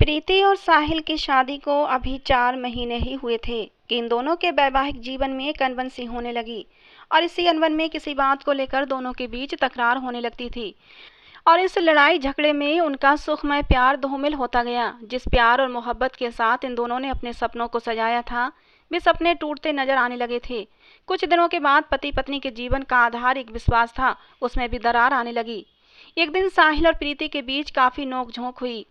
प्रीति और साहिल की शादी को अभी 4 महीने ही हुए थे कि इन दोनों के वैवाहिक जीवन में एक अनबन सी होने लगी। और इसी अनबन में किसी बात को लेकर दोनों के बीच तकरार होने लगती थी। और इस लड़ाई झगड़े में उनका सुखमय प्यार धूमिल होता गया। जिस प्यार और मोहब्बत के साथ इन दोनों ने अपने सपनों को सजाया था, वे सपने टूटते नजर आने लगे थे। कुछ दिनों के बाद पति पत्नी के जीवन का आधार एक विश्वास था, उसमें भी दरार आने लगी। एक दिन साहिल और प्रीति के बीच काफी नोकझोंक हुई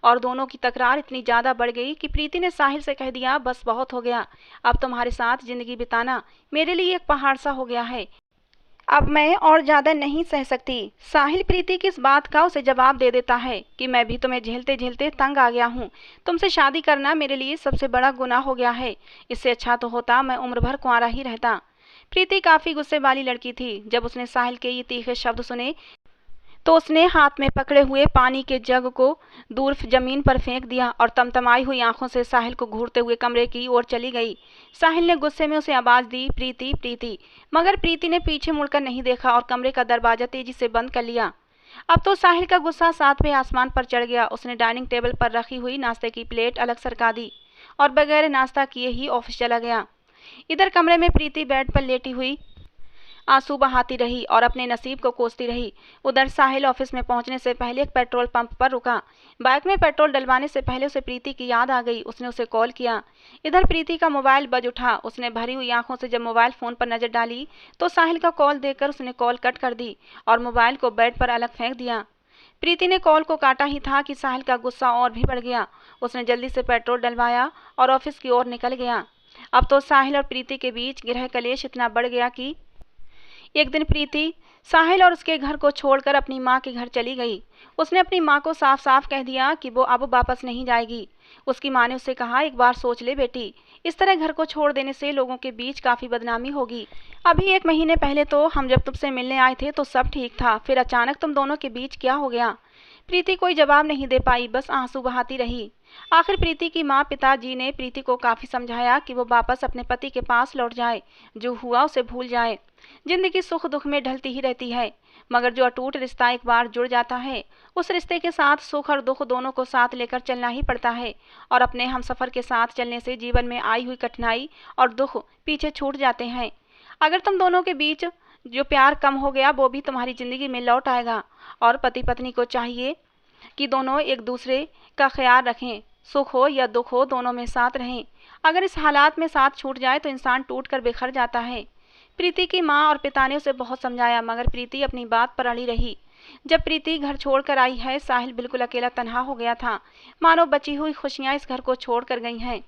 और दोनों की तकरार इतनी ज्यादा बढ़ गई कि प्रीति ने साहिल से कह दिया, बस बहुत हो गया, अब तुम्हारे साथ जिंदगी बिताना मेरे लिए एक पहाड़ सा हो गया है, अब मैं और ज्यादा नहीं सह सकती। साहिल प्रीति की इस बात का उसे जवाब दे देता है कि मैं भी तुम्हें झेलते झेलते तंग आ गया हूँ, तुमसे शादी करना मेरे लिए सबसे बड़ा गुनाह हो गया है, इससे अच्छा तो होता मैं उम्र भर कुंवारा ही रहता। प्रीति काफी गुस्से वाली लड़की थी। जब उसने साहिल के ये तीखे शब्द सुने तो उसने हाथ में पकड़े हुए पानी के जग को दूर जमीन पर फेंक दिया और तमतमाई हुई आंखों से साहिल को घूरते हुए कमरे की ओर चली गई। साहिल ने गुस्से में उसे आवाज दी, प्रीति प्रीति, मगर प्रीति ने पीछे मुड़कर नहीं देखा और कमरे का दरवाजा तेजी से बंद कर लिया। अब तो साहिल का गुस्सा 7वें आसमान पर चढ़ गया। उसने डाइनिंग टेबल पर रखी हुई नाश्ते की प्लेट अलग सरका दी और बगैर नाश्ता किए ही ऑफिस चला गया। इधर कमरे में प्रीति बेड पर लेटी हुई आंसू बहाती रही और अपने नसीब को कोसती रही। उधर साहिल ऑफिस में पहुंचने से पहले एक पेट्रोल पंप पर रुका। बाइक में पेट्रोल डलवाने से पहले उसे प्रीति की याद आ गई। उसने उसे कॉल किया। इधर प्रीति का मोबाइल बज उठा। उसने भरी हुई आंखों से जब मोबाइल फोन पर नजर डाली तो साहिल का कॉल देखकर उसने कॉल कट कर दी और मोबाइल को बेड पर अलग फेंक दिया। प्रीति ने कॉल को काटा ही था कि साहिल का गुस्सा और भी बढ़ गया। उसने जल्दी से पेट्रोल डलवाया और ऑफिस की ओर निकल गया। अब तो साहिल और प्रीति के बीच गृह कलेश इतना बढ़ गया कि एक दिन प्रीति साहिल और उसके घर को छोड़कर अपनी माँ के घर चली गई। उसने अपनी माँ को साफ साफ कह दिया कि वो अब वापस नहीं जाएगी। उसकी माँ ने उससे कहा, एक बार सोच ले बेटी, इस तरह घर को छोड़ देने से लोगों के बीच काफी बदनामी होगी। अभी 1 महीने पहले तो हम जब तुमसे मिलने आए थे तो सब ठीक था, फिर अचानक तुम दोनों के बीच क्या हो गया। प्रीति कोई जवाब नहीं दे पाई, बस आंसू बहाती रही। आखिर प्रीति की माँ पिताजी ने प्रीति को काफी समझाया कि वो वापस अपने पति के पास लौट जाए, जो हुआ उसे भूल जाए। जिंदगी सुख दुख में ढलती ही रहती है, मगर जो अटूट रिश्ता एक बार जुड़ जाता है उस रिश्ते के साथ सुख और दुख दोनों को साथ लेकर चलना ही पड़ता है। और अपने हमसफर के साथ चलने से जीवन में आई हुई कठिनाई और दुख पीछे छूट जाते हैं। अगर तुम दोनों के बीच जो प्यार कम हो गया वो भी तुम्हारी जिंदगी में लौट आएगा। और पति पत्नी को चाहिए कि दोनों एक दूसरे का ख्याल रखें, सुख हो या दुख हो दोनों में साथ रहें। अगर इस हालात में साथ छूट जाए तो इंसान टूट कर बिखर जाता है। प्रीति की माँ और पिता ने उसे बहुत समझाया, मगर प्रीति अपनी बात पर अड़ी रही। जब प्रीति घर छोड़कर आई है, साहिल बिल्कुल अकेला तन्हा हो गया था, मानो बची हुई खुशियां इस घर को छोड़कर गई हैं।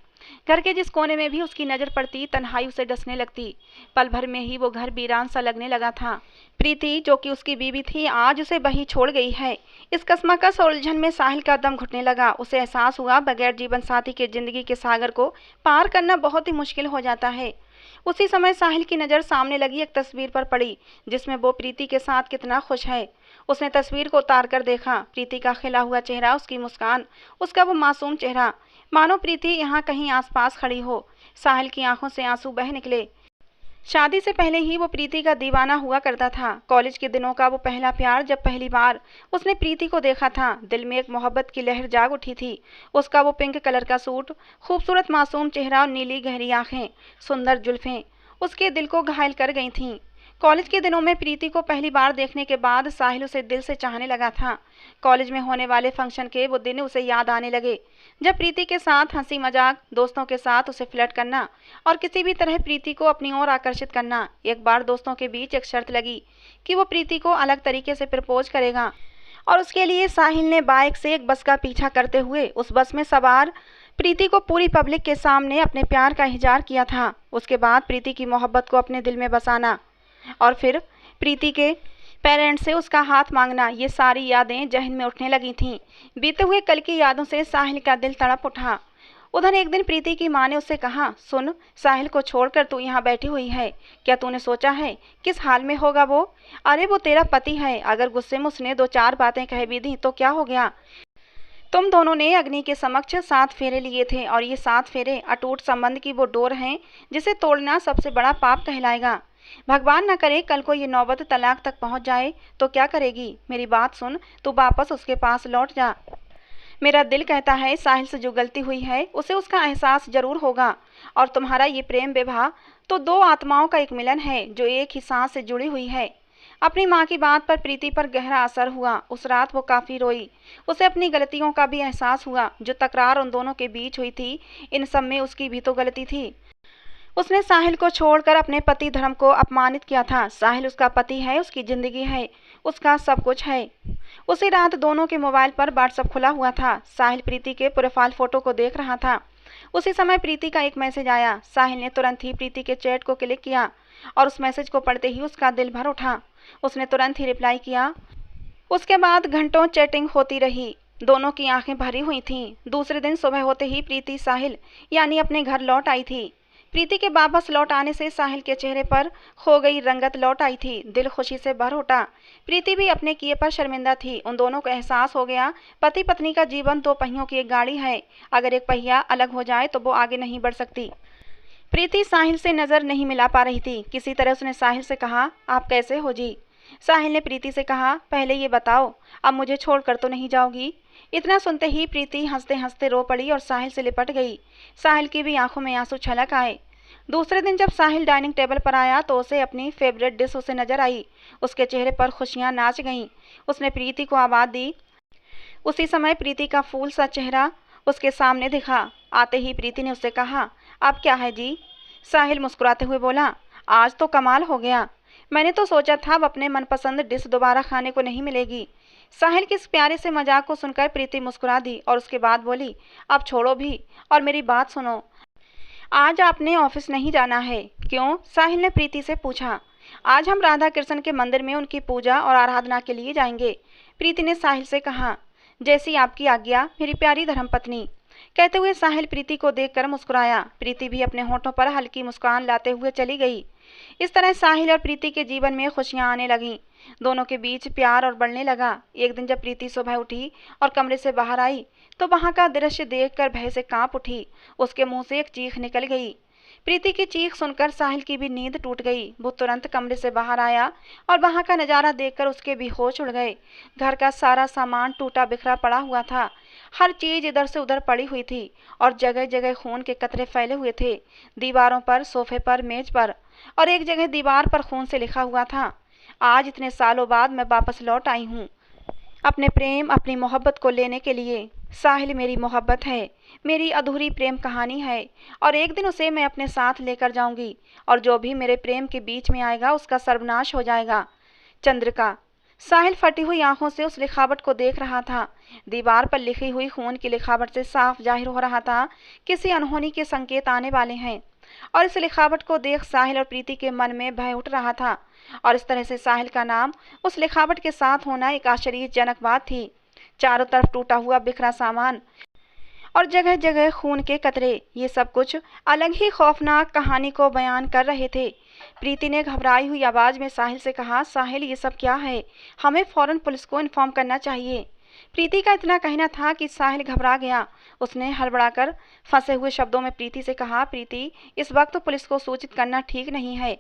घर के जिस कोने में भी उसकी नजर पड़ती तन्हाई उसे डसने लगती। पल भर में ही वो घर वीरान सा लगने लगा था। प्रीति जो कि उसकी बीवी थी, आज उसे वही छोड़ गई है। इस कश्मकश और उलझन में साहिल का दम घुटने लगा। उसे एहसास हुआ बगैर जीवन साथी के जिंदगी के सागर को पार करना बहुत ही मुश्किल हो जाता है। उसी समय साहिल की नज़र सामने लगी एक तस्वीर पर पड़ी जिसमें वो प्रीति के साथ कितना खुश है। उसने तस्वीर को उतार कर देखा। प्रीति का खिला हुआ चेहरा, उसकी मुस्कान, उसका वो मासूम चेहरा, मानो प्रीति यहाँ कहीं आसपास खड़ी हो। साहिल की आंखों से आंसू बह निकले। शादी से पहले ही वो प्रीति का दीवाना हुआ करता था। कॉलेज के दिनों का वो पहला प्यार, जब पहली बार उसने प्रीति को देखा था, दिल में एक मोहब्बत की लहर जाग उठी थी। उसका वो पिंक कलर का सूट, खूबसूरत मासूम चेहरा और नीली गहरी आंखें, सुंदर जुल्फें उसके दिल को घायल कर गई थीं। कॉलेज के दिनों में प्रीति को पहली बार देखने के बाद साहिल उसे दिल से चाहने लगा था। कॉलेज में होने वाले फंक्शन के वो दिन उसे याद आने लगे, जब प्रीति के साथ हंसी मजाक, दोस्तों के साथ उसे फ्लर्ट करना और किसी भी तरह प्रीति को अपनी ओर आकर्षित करना। एक बार दोस्तों के बीच एक शर्त लगी कि वो प्रीति को अलग तरीके से प्रपोज करेगा और उसके लिए साहिल ने बाइक से एक बस का पीछा करते हुए उस बस में सवार प्रीति को पूरी पब्लिक के सामने अपने प्यार का इजहार किया था। उसके बाद प्रीति की मोहब्बत को अपने दिल में बसाना और फिर प्रीति के पेरेंट्स से उसका हाथ मांगना, ये सारी यादें जहन में उठने लगी थीं। बीते हुए कल की यादों से साहिल का दिल तड़प उठा। उधर एक दिन प्रीति की माँ ने उससे कहा, सुन, साहिल को छोड़कर तू यहाँ बैठी हुई है, क्या तूने सोचा है किस हाल में होगा वो? अरे वो तेरा पति है, अगर गुस्से में उसने 2-4 बातें कह भी दी तो क्या हो गया? तुम दोनों ने अग्नि के समक्ष 7 फेरे लिए थे और ये 7 फेरे अटूट संबंध की वो डोर हैं जिसे तोड़ना सबसे बड़ा पाप कहलाएगा। भगवान न करे कल को ये नौबत तलाक तक पहुंच जाए तो क्या करेगी? मेरी बात सुन, तू वापस उसके पास लौट जा। मेरा दिल कहता है साहिल से जो गलती हुई है उसे उसका एहसास जरूर होगा, और तुम्हारा ये प्रेम विवाह तो दो आत्माओं का एक मिलन है जो एक ही सांस से जुड़ी हुई है। अपनी माँ की बात पर प्रीति पर गहरा असर हुआ। उस रात वो काफ़ी रोई। उसे अपनी गलतियों का भी एहसास हुआ। जो तकरार उन दोनों के बीच हुई थी, इन सब में उसकी भी तो गलती थी। उसने साहिल को छोड़कर अपने पति धर्म को अपमानित किया था। साहिल उसका पति है, उसकी ज़िंदगी है, उसका सब कुछ है। उसी रात दोनों के मोबाइल पर व्हाट्सएप खुला हुआ था। साहिल प्रीति के प्रोफाइल फ़ोटो को देख रहा था। उसी समय प्रीति का एक मैसेज आया। साहिल ने तुरंत ही प्रीति के चैट को क्लिक किया और उस मैसेज को पढ़ते ही उसका दिल भर उठा। उसने तुरंत ही रिप्लाई किया। उसके बाद घंटों चैटिंग होती रही। दोनों की आंखें भरी हुई थीं। दूसरे दिन सुबह होते ही प्रीति साहिल यानी अपने घर लौट आई थी। प्रीति के वापस लौट आने से साहिल के चेहरे पर खो गई रंगत लौट आई थी। दिल खुशी से भर उठा। प्रीति भी अपने किए पर शर्मिंदा थी। उन दोनों को एहसास हो गया, पति पत्नी का जीवन दो पहियों की एक गाड़ी है। अगर एक पहिया अलग हो जाए तो वो आगे नहीं बढ़ सकती। प्रीति साहिल से नज़र नहीं मिला पा रही थी। किसी तरह उसने साहिल से कहा, आप कैसे हो जी? साहिल ने प्रीति से कहा, पहले ये बताओ, अब मुझे छोड़कर तो नहीं जाओगी? इतना सुनते ही प्रीति हंसते हंसते रो पड़ी और साहिल से लिपट गई। साहिल की भी आंखों में आंसू छलक आए। दूसरे दिन जब साहिल डाइनिंग टेबल पर आया तो उसे अपनी फेवरेट डिश उसे नजर आई। उसके चेहरे पर खुशियां नाच गईं। उसने प्रीति को आवाज़ दी। उसी समय प्रीति का फूल सा चेहरा उसके सामने दिखा। आते ही प्रीति ने उससे कहा, अब क्या है जी? साहिल मुस्कुराते हुए बोला, आज तो कमाल हो गया। मैंने तो सोचा था अब अपने मनपसंद डिश दोबारा खाने को नहीं मिलेगी। साहिल के इस प्यारे से मजाक को सुनकर प्रीति मुस्कुरा दी और उसके बाद बोली, अब छोड़ो भी और मेरी बात सुनो। आज आपने ऑफिस नहीं जाना है। क्यों? साहिल ने प्रीति से पूछा। आज हम राधा कृष्ण के मंदिर में उनकी पूजा और आराधना के लिए जाएंगे। प्रीति ने साहिल से कहा। जैसी आपकी आज्ञा मेरी प्यारी धर्मपत्नी। कहते हुए साहिल प्रीति को देखकर मुस्कुराया। प्रीति भी अपने होठों पर हल्की मुस्कान लाते हुए चली गई। इस तरह साहिल और प्रीति के जीवन में खुशियां आने लगीं। दोनों के बीच प्यार और बढ़ने लगा। एक दिन जब प्रीति सुबह उठी और कमरे से बाहर आई तो वहां का दृश्य देखकर भय से कांप उठी। उसके मुंह से एक चीख निकल गई। प्रीति की चीख सुनकर साहिल की भी नींद टूट गई। वो तुरंत कमरे से बाहर आया और वहां का नज़ारा देखकर उसके भी होश उड़ गए। घर का सारा सामान टूटा बिखरा पड़ा हुआ था। हर चीज इधर से उधर पड़ी हुई थी और जगह जगह खून के कतरे फैले हुए थे। दीवारों पर, सोफे पर, मेज पर और एक जगह दीवार पर खून से लिखा हुआ था, आज इतने सालों बाद मैं वापस लौट आई हूँ अपने प्रेम, अपनी मोहब्बत को लेने के लिए। साहिल मेरी मोहब्बत है, मेरी अधूरी प्रेम कहानी है और एक दिन उसे मैं अपने साथ लेकर जाऊंगी और जो भी मेरे प्रेम के बीच में आएगा उसका सर्वनाश हो जाएगा। चंद्रिका। साहिल फटी हुई आंखों से उस लिखावट को देख रहा था। दीवार पर लिखी हुई खून की लिखावट से साफ जाहिर हो रहा था किसी अनहोनी के संकेत आने वाले हैं और इस लिखावट को देख साहिल और प्रीति के मन में भय उठ रहा था और इस तरह से साहिल का नाम उस लिखावट के साथ होना एक आश्चर्यजनक बात थी। चारों तरफ टूटा हुआ बिखरा सामान और जगह जगह खून के कतरे, ये सब कुछ अलग ही खौफनाक कहानी को बयान कर रहे थे। प्रीति ने घबराई हुई आवाज़ में साहिल से कहा, साहिल ये सब क्या है? हमें फौरन पुलिस को इन्फॉर्म करना चाहिए। प्रीति का इतना कहना था कि साहिल घबरा गया। उसने हड़बड़ाकर फंसे हुए शब्दों में प्रीति से कहा, प्रीति इस वक्त पुलिस को सूचित करना ठीक नहीं है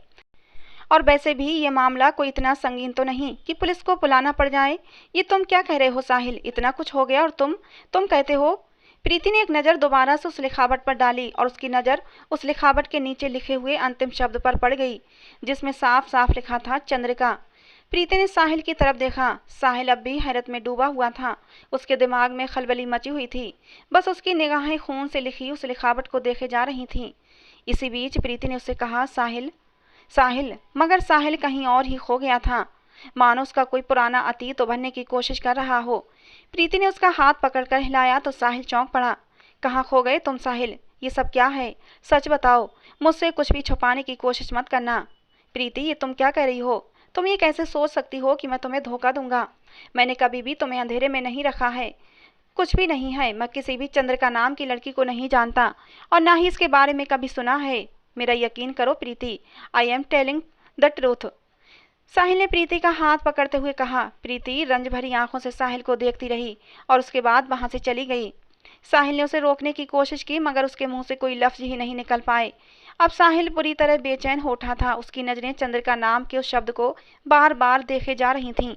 और वैसे भी ये मामला कोई इतना संगीन तो नहीं कि पुलिस को बुलाना पड़ जाए। ये तुम क्या कह रहे हो साहिल? इतना कुछ हो गया और तुम कहते हो? प्रीति ने एक नज़र दोबारा से उस लिखावट पर डाली और उसकी नज़र उस लिखावट के नीचे लिखे हुए अंतिम शब्द पर पड़ गई जिसमें साफ साफ लिखा था, चंद्रिका। प्रीति ने साहिल की तरफ देखा। साहिल अब भी हैरत में डूबा हुआ था। उसके दिमाग में खलबली मची हुई थी। बस उसकी निगाहें खून से लिखी उस लिखावट को देखे जा रही थीं। इसी बीच प्रीति ने उससे कहा, साहिल साहिल। मगर साहिल कहीं और ही खो गया था, मानो उसका कोई पुराना अतीत उभरने की कोशिश कर रहा हो। प्रीति ने उसका हाथ पकड़कर हिलाया तो साहिल चौंक पड़ा। कहाँ खो गए तुम साहिल? ये सब क्या है? सच बताओ, मुझसे कुछ भी छुपाने की कोशिश मत करना। प्रीति ये तुम क्या कह रही हो? तुम ये कैसे सोच सकती हो कि मैं तुम्हें धोखा दूंगा? मैंने कभी भी तुम्हें अंधेरे में नहीं रखा है। कुछ भी नहीं है। मैं किसी भी चंद्रिका नाम की लड़की को नहीं जानता और ना ही इसके बारे में कभी सुना है। मेरा यकीन करो Preeti, I am telling the truth. Sahil ने प्रीति का हाथ पकड़ते हुए कहा। प्रीति रंज भरी आंखों से साहिल को देखती रही और उसके बाद वहां से चली गई। साहिल ने उसे रोकने की कोशिश की मगर उसके मुंह से कोई लफ्ज ही नहीं निकल पाए। अब साहिल पूरी तरह बेचैन हो उठा था। उसकी नजरें चंद्रिका नाम के उस शब्द को बार बार देखे जा रही थीं।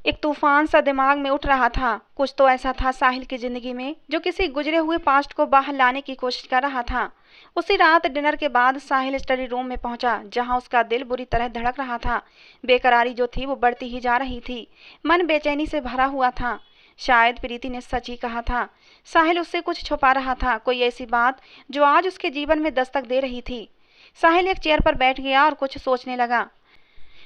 एक तूफान सा दिमाग में उठ रहा था। कुछ तो ऐसा था साहिल की जिंदगी में जो किसी गुजरे हुए पास्ट को बाहर लाने की कोशिश कर रहा था। उसी रात डिनर के बाद साहिल स्टडी रूम में पहुंचा, जहां उसका दिल बुरी तरह धड़क रहा था। बेकरारी जो थी वो बढ़ती ही जा रही थी। मन बेचैनी से भरा हुआ था। शायद प्रीति ने सच ही कहा था। साहिल उससे कुछ छुपा रहा था, कोई ऐसी बात जो आज उसके जीवन में दस्तक दे रही थी। साहिल एक चेयर पर बैठ गया और कुछ सोचने लगा।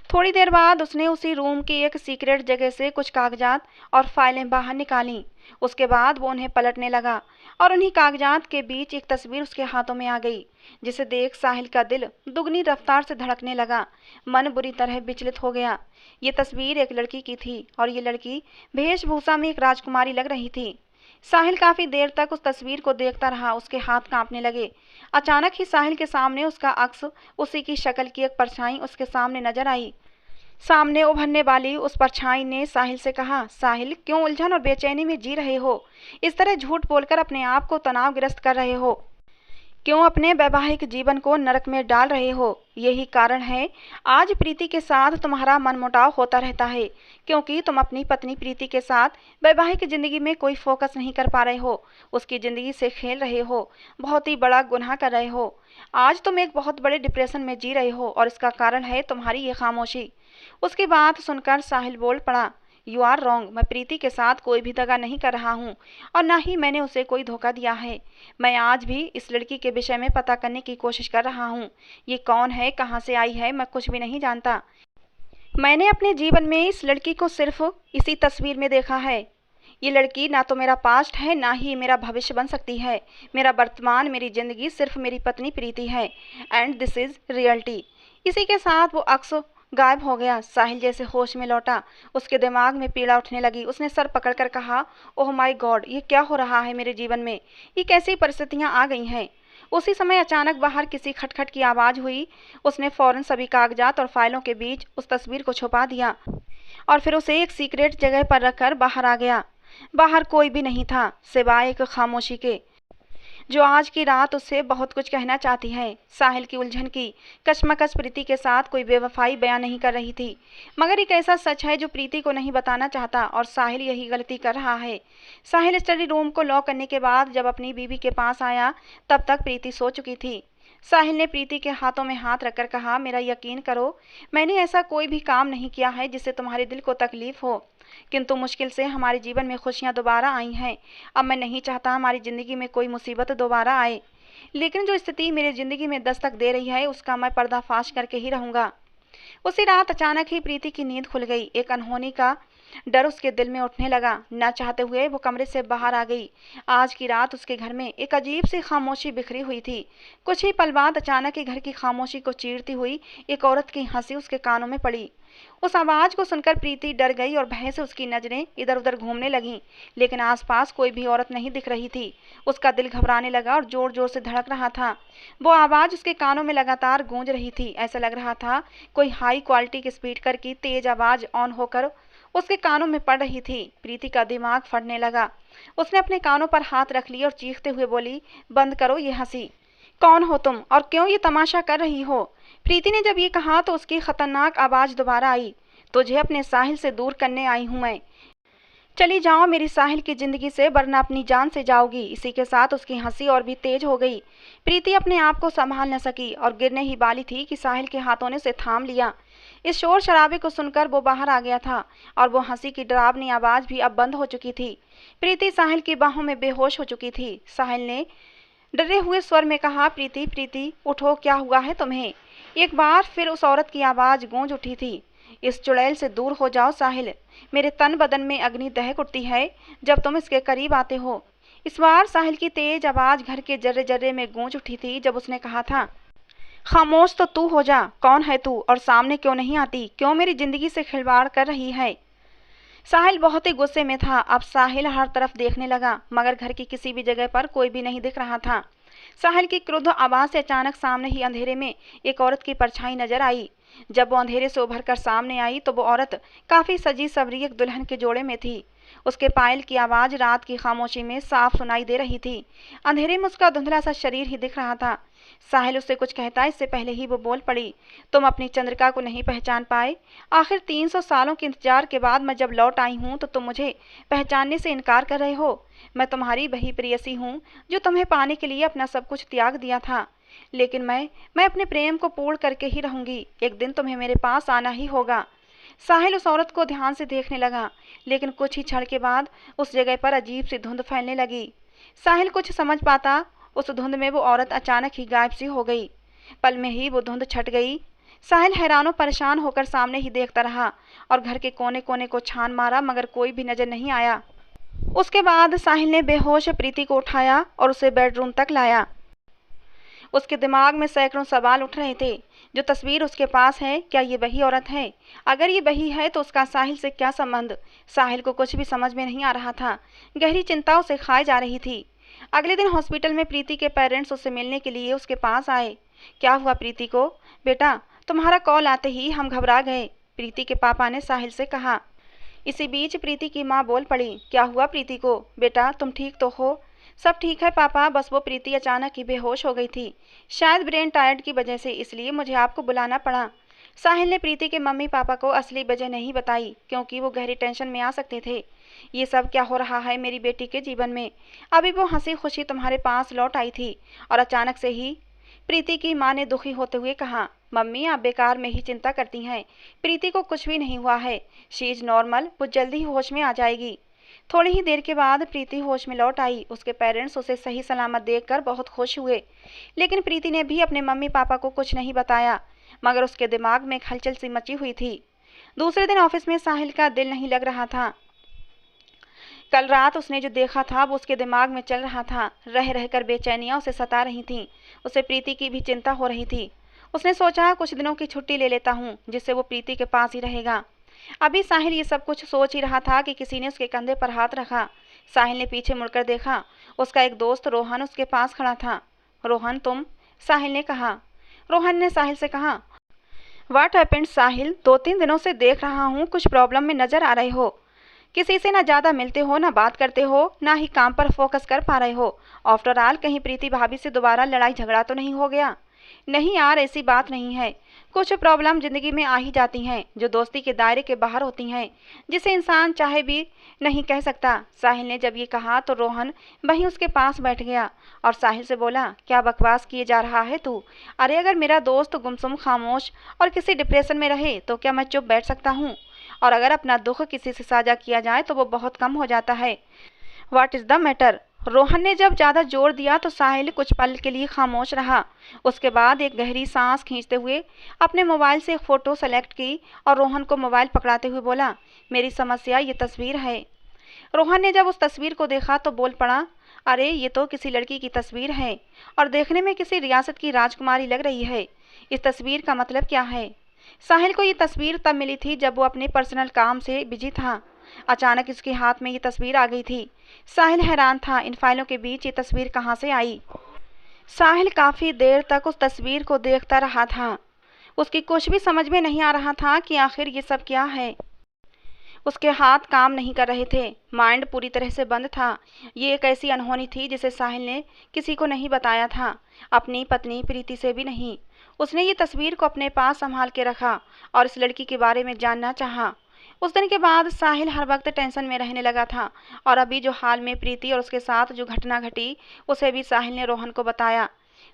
थोड़ी देर बाद उसने उसी रूम की एक सीक्रेट जगह से कुछ कागजात और फाइलें बाहर निकालीं। उसके बाद वो उन्हें पलटने लगा और उन्हीं कागजात के बीच एक तस्वीर उसके हाथों में आ गई, जिसे देख साहिल का दिल दुगनी रफ्तार से धड़कने लगा। मन बुरी तरह विचलित हो गया। ये तस्वीर एक लड़की की थी और ये लड़की वेशभूषा में एक राजकुमारी लग रही थी। साहिल काफी देर तक उस तस्वीर को देखता रहा। उसके हाथ कांपने लगे। अचानक ही साहिल के सामने उसका अक्स, उसी की शक्ल की एक परछाई उसके सामने नजर आई। सामने उभरने वाली उस परछाई ने साहिल से कहा, साहिल, क्यों उलझन और बेचैनी में जी रहे हो? इस तरह झूठ बोलकर अपने आप को तनावग्रस्त कर रहे हो? क्यों अपने वैवाहिक जीवन को नरक में डाल रहे हो? यही कारण है आज प्रीति के साथ तुम्हारा मनमुटाव होता रहता है, क्योंकि तुम अपनी पत्नी प्रीति के साथ वैवाहिक जिंदगी में कोई फोकस नहीं कर पा रहे हो। उसकी जिंदगी से खेल रहे हो। बहुत ही बड़ा गुनाह कर रहे हो। आज तुम एक बहुत बड़े डिप्रेशन में जी रहे हो और इसका कारण है तुम्हारी ये खामोशी। उसकी बात सुनकर साहिल बोल पड़ा, यू आर रॉन्ग। मैं प्रीति के साथ कोई भी दगा नहीं कर रहा हूँ और ना ही मैंने उसे कोई धोखा दिया है। मैं आज भी इस लड़की के विषय में पता करने की कोशिश कर रहा हूँ। ये कौन है, कहाँ से आई है, मैं कुछ भी नहीं जानता। मैंने अपने जीवन में इस लड़की को सिर्फ इसी तस्वीर में देखा है। ये लड़की ना तो मेरा पास्ट है, ना ही मेरा भविष्य बन सकती है। मेरा वर्तमान, मेरी जिंदगी सिर्फ मेरी पत्नी प्रीति है एंड दिस इज रियलिटी। इसी के साथ वो अक्स गायब हो गया। साहिल जैसे होश में लौटा। उसके दिमाग में पीड़ा उठने लगी। उसने सर पकड़कर कहा, ओह माय गॉड, ये क्या हो रहा है मेरे जीवन में? ये कैसी परिस्थितियां आ गई हैं? उसी समय अचानक बाहर किसी खटखट की आवाज़ हुई। उसने फौरन सभी कागजात और फाइलों के बीच उस तस्वीर को छुपा दिया और फिर उसे एक सीक्रेट जगह पर रखकर बाहर आ गया। बाहर कोई भी नहीं था सिवाय एक खामोशी के, जो आज की रात उससे बहुत कुछ कहना चाहती है। साहिल की उलझन की कशमकश प्रीति के साथ कोई बेवफाई बयान नहीं कर रही थी, मगर एक ऐसा सच है जो प्रीति को नहीं बताना चाहता और साहिल यही गलती कर रहा है। साहिल स्टडी रूम को लॉक करने के बाद जब अपनी बीवी के पास आया, तब तक प्रीति सो चुकी थी। साहिल ने प्रीति के हाथों में हाथ रखकर कहा, मेरा यकीन करो, मैंने ऐसा कोई भी काम नहीं किया है जिससे तुम्हारे दिल को तकलीफ हो, किंतु मुश्किल से हमारे जीवन में खुशियां दोबारा आई हैं। अब मैं नहीं चाहता हमारी ज़िंदगी में कोई मुसीबत दोबारा आए, लेकिन जो स्थिति मेरी ज़िंदगी में दस्तक दे रही है उसका मैं पर्दाफाश करके ही रहूँगा। उसी रात अचानक ही प्रीति की नींद खुल गई। एक अनहोनी का डर उसके दिल में उठने लगा। न चाहते हुए वो कमरे से बाहर आ गई। आज की रात उसके घर में एक अजीब सी खामोशी बिखरी हुई थी। कुछ ही पल बाद अचानक ही घर की खामोशी को चीरती हुई एक औरत की हंसी उसके कानों में पड़ी। उस आवाज को सुनकर प्रीति डर गई और भय से उसकी नजरें इधर उधर घूमने लगीं, लेकिन आसपास कोई भी औरत नहीं दिख रही थी। उसका दिल घबराने लगा और जोर जोर से धड़क रहा था। वो आवाज उसके कानों में लगातार गूंज रही थी। ऐसा लग रहा था कोई हाई क्वालिटी की स्पीकर की तेज आवाज ऑन होकर उसके कानों में पड़ रही थी। प्रीति का दिमाग फटने लगा। उसने अपने कानों पर हाथ रख लिए और चीखते हुए बोली, बंद करो ये हंसी। कौन हो तुम और क्यों ये तमाशा कर रही हो? प्रीति ने जब ये कहा तो उसकी खतरनाक आवाज दोबारा आई, तुझे अपने साहिल से दूर करने आई हूं मैं। चली जाओ मेरी साहिल की जिंदगी से, वरना अपनी जान से जाओगी। इसी के साथ उसकी हंसी और भी तेज हो गई। प्रीति अपने आप को संभाल न सकी और गिरने ही वाली थी कि साहिल के हाथों ने उसे थाम लिया। इस शोर शराबे को सुनकर वो बाहर आ गया था और वो हंसी की डरावनी आवाज भी अब बंद हो चुकी थी। प्रीति साहिल की बाहों में बेहोश हो चुकी थी। साहिल ने डरे हुए स्वर में कहा, प्रीति प्रीति उठो, क्या हुआ है तुम्हें? एक बार फिर उस औरत की आवाज गूंज उठी थी, इस चुड़ैल से दूर हो जाओ साहिल, मेरे तन बदन में अग्नि दहक उठती है जब तुम इसके करीब आते हो। इस बार साहिल की तेज आवाज घर के जर्रे जर्रे में गूंज उठी थी जब उसने कहा था, खामोश तो तू हो जा, कौन है तू और सामने क्यों नहीं आती? क्यों मेरी जिंदगी से खिलवाड़ कर रही है? साहिल बहुत ही गुस्से में था। अब साहिल हर तरफ देखने लगा, मगर घर की किसी भी जगह पर कोई भी नहीं दिख रहा था। साहिल की क्रुद्ध आवाज से अचानक सामने ही अंधेरे में एक औरत की परछाई नजर आई। जब वो अंधेरे से उभर कर सामने आई तो वो औरत काफी सजी सवरी एक दुल्हन के जोड़े में थी। उसके पायल की आवाज़ रात की खामोशी में साफ सुनाई दे रही थी। अंधेरे में उसका धुंधला सा शरीर ही दिख रहा था। साहिल उससे कुछ कहता इससे पहले ही वो बोल पड़ी, तुम अपनी चंद्रिका को नहीं पहचान पाए? आखिर 300 सालों के इंतजार के बाद मैं जब लौट आई हूँ तो तुम मुझे पहचानने से इनकार कर रहे हो। मैं तुम्हारी वही प्रेयसी हूँ जो तुम्हें पाने के लिए अपना सब कुछ त्याग दिया था। लेकिन मैं अपने प्रेम को पूर्ण करके ही रहूंगी। एक दिन तुम्हें मेरे पास आना ही होगा। साहिल उस औरत को ध्यान से देखने लगा, लेकिन कुछ ही क्षण के बाद उस जगह पर अजीब सी धुंध फैलने लगी। साहिल कुछ समझ पाता, उस धुंध में वो औरत अचानक ही गायब सी हो गई। पल में ही वो धुंध छट गई। साहिल हैरान परेशान होकर सामने ही देखता रहा और घर के कोने कोने को छान मारा, मगर कोई भी नजर नहीं आया। उसके बाद साहिल ने बेहोश प्रीति को उठाया और उसे बेडरूम तक लाया। उसके दिमाग में सैकड़ों सवाल उठ रहे थे। जो तस्वीर उसके पास है, क्या ये वही औरत है? अगर ये वही है तो उसका साहिल से क्या संबंध? साहिल को कुछ भी समझ में नहीं आ रहा था। गहरी चिंता उसे खाए जा रही थी। अगले दिन हॉस्पिटल में प्रीति के पेरेंट्स उससे मिलने के लिए उसके पास आए। क्या हुआ प्रीति को? बेटा, तुम्हारा कॉल आते ही हम घबरा गए, प्रीति के पापा ने साहिल से कहा। इसी बीच प्रीति की माँ बोल पड़ी, क्या हुआ प्रीति को? बेटा, तुम ठीक तो हो? सब ठीक है पापा, बस वो प्रीति अचानक ही बेहोश हो गई थी, शायद ब्रेन टायर्ड की वजह से, इसलिए मुझे आपको बुलाना पड़ा। साहिल ने प्रीति के मम्मी पापा को असली वजह नहीं बताई, क्योंकि वो गहरी टेंशन में आ सकते थे। ये सब क्या हो रहा है मेरी बेटी के जीवन में? अभी वो हंसी खुशी तुम्हारे पास लौट आई थी और अचानक से ही। प्रीति की माँ ने दुखी होते हुए कहा, मम्मी आप बेकार में ही चिंता करती हैं। प्रीति को कुछ भी नहीं हुआ है, शी इज नॉर्मल, वो जल्दी ही होश में आ जाएगी। थोड़ी ही देर के बाद प्रीति होश में लौट आई। उसके पेरेंट्स उसे सही सलामत देखकर बहुत खुश हुए, लेकिन प्रीति ने भी अपने मम्मी पापा को कुछ नहीं बताया, मगर उसके दिमाग में एक हलचल सी मची हुई थी। दूसरे दिन ऑफिस में साहिल का दिल नहीं लग रहा था। कल रात उसने जो देखा था वो उसके दिमाग में चल रहा था। रह रहकर बेचैनियां उसे सता रही थीं। उसे प्रीति की भी चिंता हो रही थी। उसने सोचा कुछ दिनों की छुट्टी ले लेता हूँ, जिससे वो प्रीति के पास ही रहेगा। अभी साहिल ये सब कुछ सोच ही रहा था कि किसी ने उसके कंधे पर हाथ रखा। साहिल ने पीछे मुड़कर देखा। उसका एक दोस्त रोहन उसके पास खड़ा था। रोहन तुम? साहिल ने कहा। रोहन ने साहिल से कहा, व्हाट हैपेंड साहिल? 2-3 दिनों से देख रहा हूँ कुछ प्रॉब्लम में नजर आ रहे हो। किसी से ना ज़्यादा मिलते हो, ना बात करते हो, ना ही काम पर फोकस कर पा रहे हो। आफ्टर ऑल कहीं प्रीति भाभी से दोबारा लड़ाई झगड़ा तो नहीं हो गया? नहीं यार, ऐसी बात नहीं है। कुछ प्रॉब्लम ज़िंदगी में आ ही जाती हैं जो दोस्ती के दायरे के बाहर होती हैं, जिसे इंसान चाहे भी नहीं कह सकता। साहिल ने जब ये कहा तो रोहन वहीं उसके पास बैठ गया और साहिल से बोला, क्या बकवास किए जा रहा है तू? अरे अगर मेरा दोस्त गुमसुम खामोश और किसी डिप्रेशन में रहे तो क्या मैं चुप बैठ सकता हूँ? और अगर अपना दुख किसी से साझा किया जाए तो वो बहुत कम हो जाता है। What is the matter? Rohan ने जब ज़्यादा जोर दिया तो साहिल कुछ पल के लिए खामोश रहा। उसके बाद एक गहरी सांस खींचते हुए अपने मोबाइल से एक फ़ोटो सेलेक्ट की और रोहन को मोबाइल पकड़ाते हुए बोला, मेरी समस्या ये तस्वीर है। रोहन ने जब उस तस्वीर को देखा तो बोल पड़ा, अरे ये तो किसी लड़की की तस्वीर है और देखने में किसी रियासत की राजकुमारी लग रही है। इस तस्वीर का मतलब क्या है? साहिल को ये तस्वीर तब मिली थी जब वो अपने पर्सनल काम से बिजी था। अचानक इसके हाथ में ये तस्वीर आ गई थी। साहिल हैरान था, इन फाइलों के बीच ये तस्वीर कहाँ से आई? साहिल काफ़ी देर तक उस तस्वीर को देखता रहा था। उसकी कुछ भी समझ में नहीं आ रहा था कि आखिर ये सब क्या है। उसके हाथ काम नहीं कर रहे थे, माइंड पूरी तरह से बंद था। ये एक ऐसी अनहोनी थी जिसे साहिल ने किसी को नहीं बताया था, अपनी पत्नी प्रीति से भी नहीं। उसने ये तस्वीर को अपने पास संभाल के रखा और इस लड़की के बारे में जानना चाहा। उस दिन के बाद साहिल हर वक्त टेंशन में रहने लगा था और अभी जो हाल में प्रीति और उसके साथ जो घटना घटी उसे भी साहिल ने रोहन को बताया।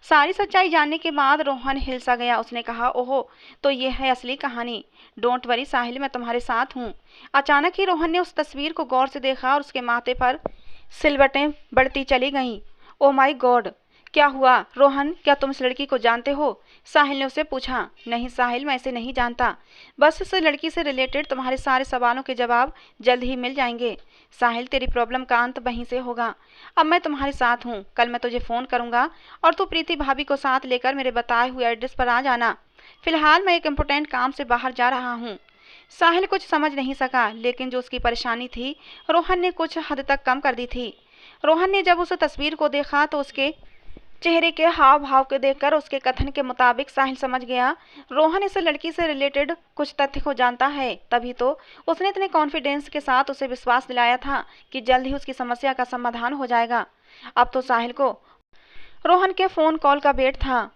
सारी सच्चाई जानने के बाद रोहन हिल सा गया। उसने कहा, ओहो, तो ये है असली कहानी। डोंट वरी साहिल, मैं तुम्हारे साथ हूँ। अचानक ही रोहन ने उस तस्वीर को गौर से देखा और उसके माथे पर सिलवटें बढ़ती चली गईं। ओ माय गॉड, क्या हुआ? रोहन, क्या तुम इस लड़की को जानते हो? साहिल ने उसे पूछा। नहीं साहिल, मैं इसे नहीं जानता, बस इस लड़की से रिलेटेड तुम्हारे सारे सवालों के जवाब जल्द ही मिल जाएंगे। साहिल, तेरी प्रॉब्लम का अंत वहीं से होगा। अब मैं तुम्हारे साथ हूँ। कल मैं तुझे फ़ोन करूँगा और तू प्रीति भाभी को साथ लेकर मेरे बताए हुए एड्रेस पर आ जाना। फिलहाल मैं एक इम्पोर्टेंट काम से बाहर जा रहा हूँ। साहिल कुछ समझ नहीं सका, लेकिन जो उसकी परेशानी थी रोहन ने कुछ हद तक कम कर दी थी। रोहन ने जब उस तस्वीर को देखा तो उसके चेहरे के हाव भाव को देखकर उसके कथन के मुताबिक साहिल समझ गया रोहन इस लड़की से रिलेटेड कुछ तथ्य को जानता है, तभी तो उसने इतने कॉन्फिडेंस के साथ उसे विश्वास दिलाया था कि जल्द ही उसकी समस्या का समाधान हो जाएगा। अब तो साहिल को रोहन के फोन कॉल का वेट था।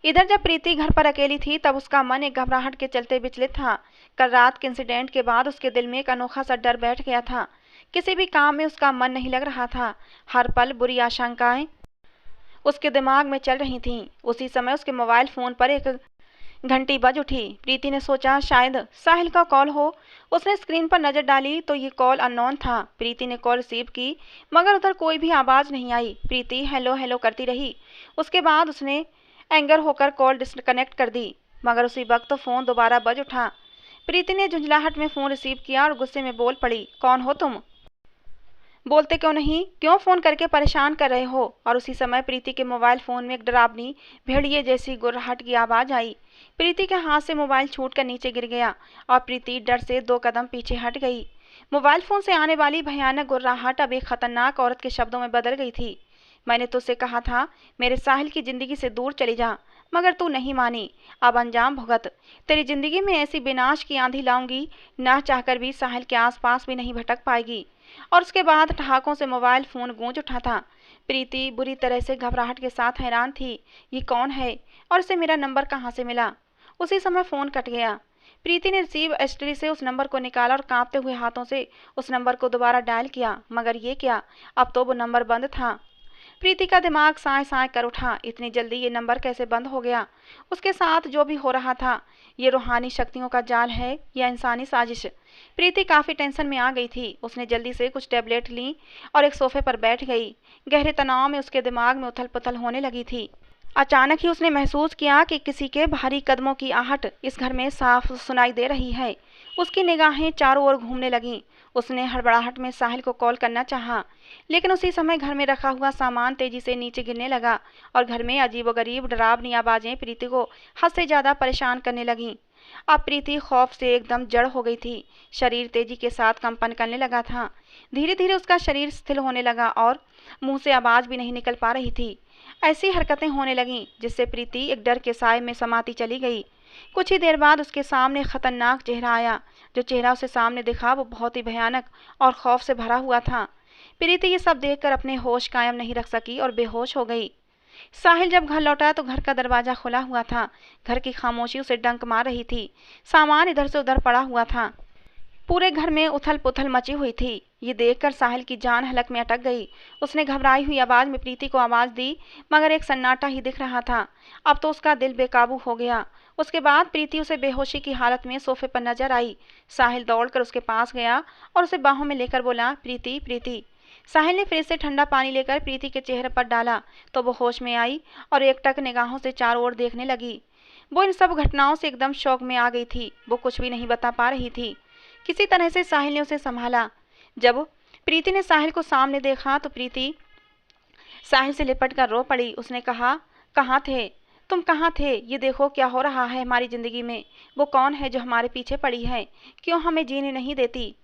इधर जब प्रीति घर पर अकेली थी तब उसका मन एक घबराहट के चलते विचलित था। कल रात के इंसिडेंट के बाद उसके दिल में एक अनोखा सा डर बैठ गया था। किसी भी काम में उसका मन नहीं लग रहा था। हर पल बुरी आशंकाएं उसके दिमाग में चल रही थीं। उसी समय उसके मोबाइल फोन पर एक घंटी बज उठी। प्रीति ने सोचा शायद साहिल का कॉल हो। उसने स्क्रीन पर नजर डाली तो ये कॉल अननोन था। प्रीति ने कॉल रिसीव की मगर उधर कोई भी आवाज नहीं आई। प्रीति हेलो हेलो करती रही। उसके बाद उसने एंगर होकर कॉल डिस्कनेक्ट कर दी, मगर उसी वक्त फोन दोबारा बज उठा। प्रीति ने झुंझलाहट में फोन रिसीव किया और गुस्से में बोल पड़ी, कौन हो तुम? बोलते क्यों नहीं? क्यों फोन करके परेशान कर रहे हो? और उसी समय प्रीति के मोबाइल फोन में एक डरावनी भेड़िए जैसी गुर्राहट की आवाज आई। प्रीति के हाथ से मोबाइल छूटकर नीचे गिर गया और प्रीति डर से 2 कदम पीछे हट गई। मोबाइल फोन से आने वाली भयानक गुर्राहट अब एक खतरनाक औरत के शब्दों में बदल गई थी। मैंने तुझसे कहा था मेरे साहिल की जिंदगी से दूर चली जा, मगर तू नहीं मानी। अब अंजाम भुगत। तेरी जिंदगी में ऐसी विनाश की आंधी लाऊंगी, ना चाहकर भी साहिल के आसपास भी नहीं भटक पाएगी। और उसके बाद ठहाकों से मोबाइल फोन गूंज उठा था। प्रीति बुरी तरह से घबराहट के साथ हैरान थी। ये कौन है और इसे मेरा नंबर कहाँ से मिला? उसी समय फोन कट गया। प्रीति ने रिसीव हिस्ट्री से उस नंबर को निकाला और कांपते हुए हाथों से उस नंबर को दोबारा डायल किया, मगर ये क्या, अब तो वो नंबर बंद था। प्रीति का दिमाग साए साए कर उठा। इतनी जल्दी ये नंबर कैसे बंद हो गया? उसके साथ जो भी हो रहा था, ये रूहानी शक्तियों का जाल है या इंसानी साजिश? प्रीति काफी टेंशन में आ गई थी। उसने जल्दी से कुछ टेबलेट ली और एक सोफे पर बैठ गई। गहरे तनाव में उसके दिमाग में उथल पुथल होने लगी थी। अचानक ही उसने महसूस किया कि किसी के भारी कदमों की आहट इस घर में साफ सुनाई दे रही है। उसकी निगाहें चारों ओर घूमने लगीं। उसने हड़बड़ाहट में साहिल को कॉल करना चाहा, लेकिन उसी समय घर में रखा हुआ सामान तेजी से नीचे गिरने लगा और घर में अजीबोगरीब डरावनी आवाजें प्रीति को हद से ज्यादा परेशान करने लगीं। अब प्रीति खौफ से एकदम जड़ हो गई थी। शरीर तेजी के साथ कंपन करने लगा था। धीरे धीरे उसका शरीर स्थिर होने लगा और मुंह से आवाज भी नहीं निकल पा रही थी। ऐसी हरकतें होने लगीं जिससे प्रीति एक डर के साए में समाती चली गई। कुछ ही देर बाद उसके सामने खतरनाक चेहरा आया। जो चेहरा उसे सामने दिखा वो बहुत ही भयानक और खौफ से भरा हुआ था। प्रीति ये सब देखकर अपने होश कायम नहीं रख सकी और बेहोश हो गई। साहिल जब घर लौटा तो घर का दरवाजा खुला हुआ था। घर की खामोशी उसे डंक मार रही थी। सामान इधर से उधर पड़ा हुआ था। पूरे घर में उथल पुथल मची हुई थी। ये देखकर साहिल की जान हलक में अटक गई। उसने घबराई हुई आवाज में प्रीति को आवाज दी, मगर एक सन्नाटा ही दिख रहा था। अब तो उसका दिल बेकाबू हो गया। उसके बाद प्रीति उसे बेहोशी की हालत में सोफे पर नजर आई। साहिल दौड़कर उसके पास गया और उसे बाहों में लेकर बोला, प्रीति प्रीति। साहिल ने फ्रिज से ठंडा पानी लेकर प्रीति के चेहरे पर डाला तो वो होश में आई और एकटक निगाहों से चारों ओर देखने लगी। वो इन सब घटनाओं से एकदम शौक में आ गई थी। वो कुछ भी नहीं बता पा रही थी। किसी तरह से साहिल ने उसे संभाला। जब प्रीति ने साहिल को सामने देखा तो प्रीति साहिल से लिपट कर रो पड़ी। उसने कहा, कहाँ थे तुम, कहाँ थे? ये देखो क्या हो रहा है हमारी जिंदगी में। वो कौन है जो हमारे पीछे पड़ी है? क्यों हमें जीने नहीं देती?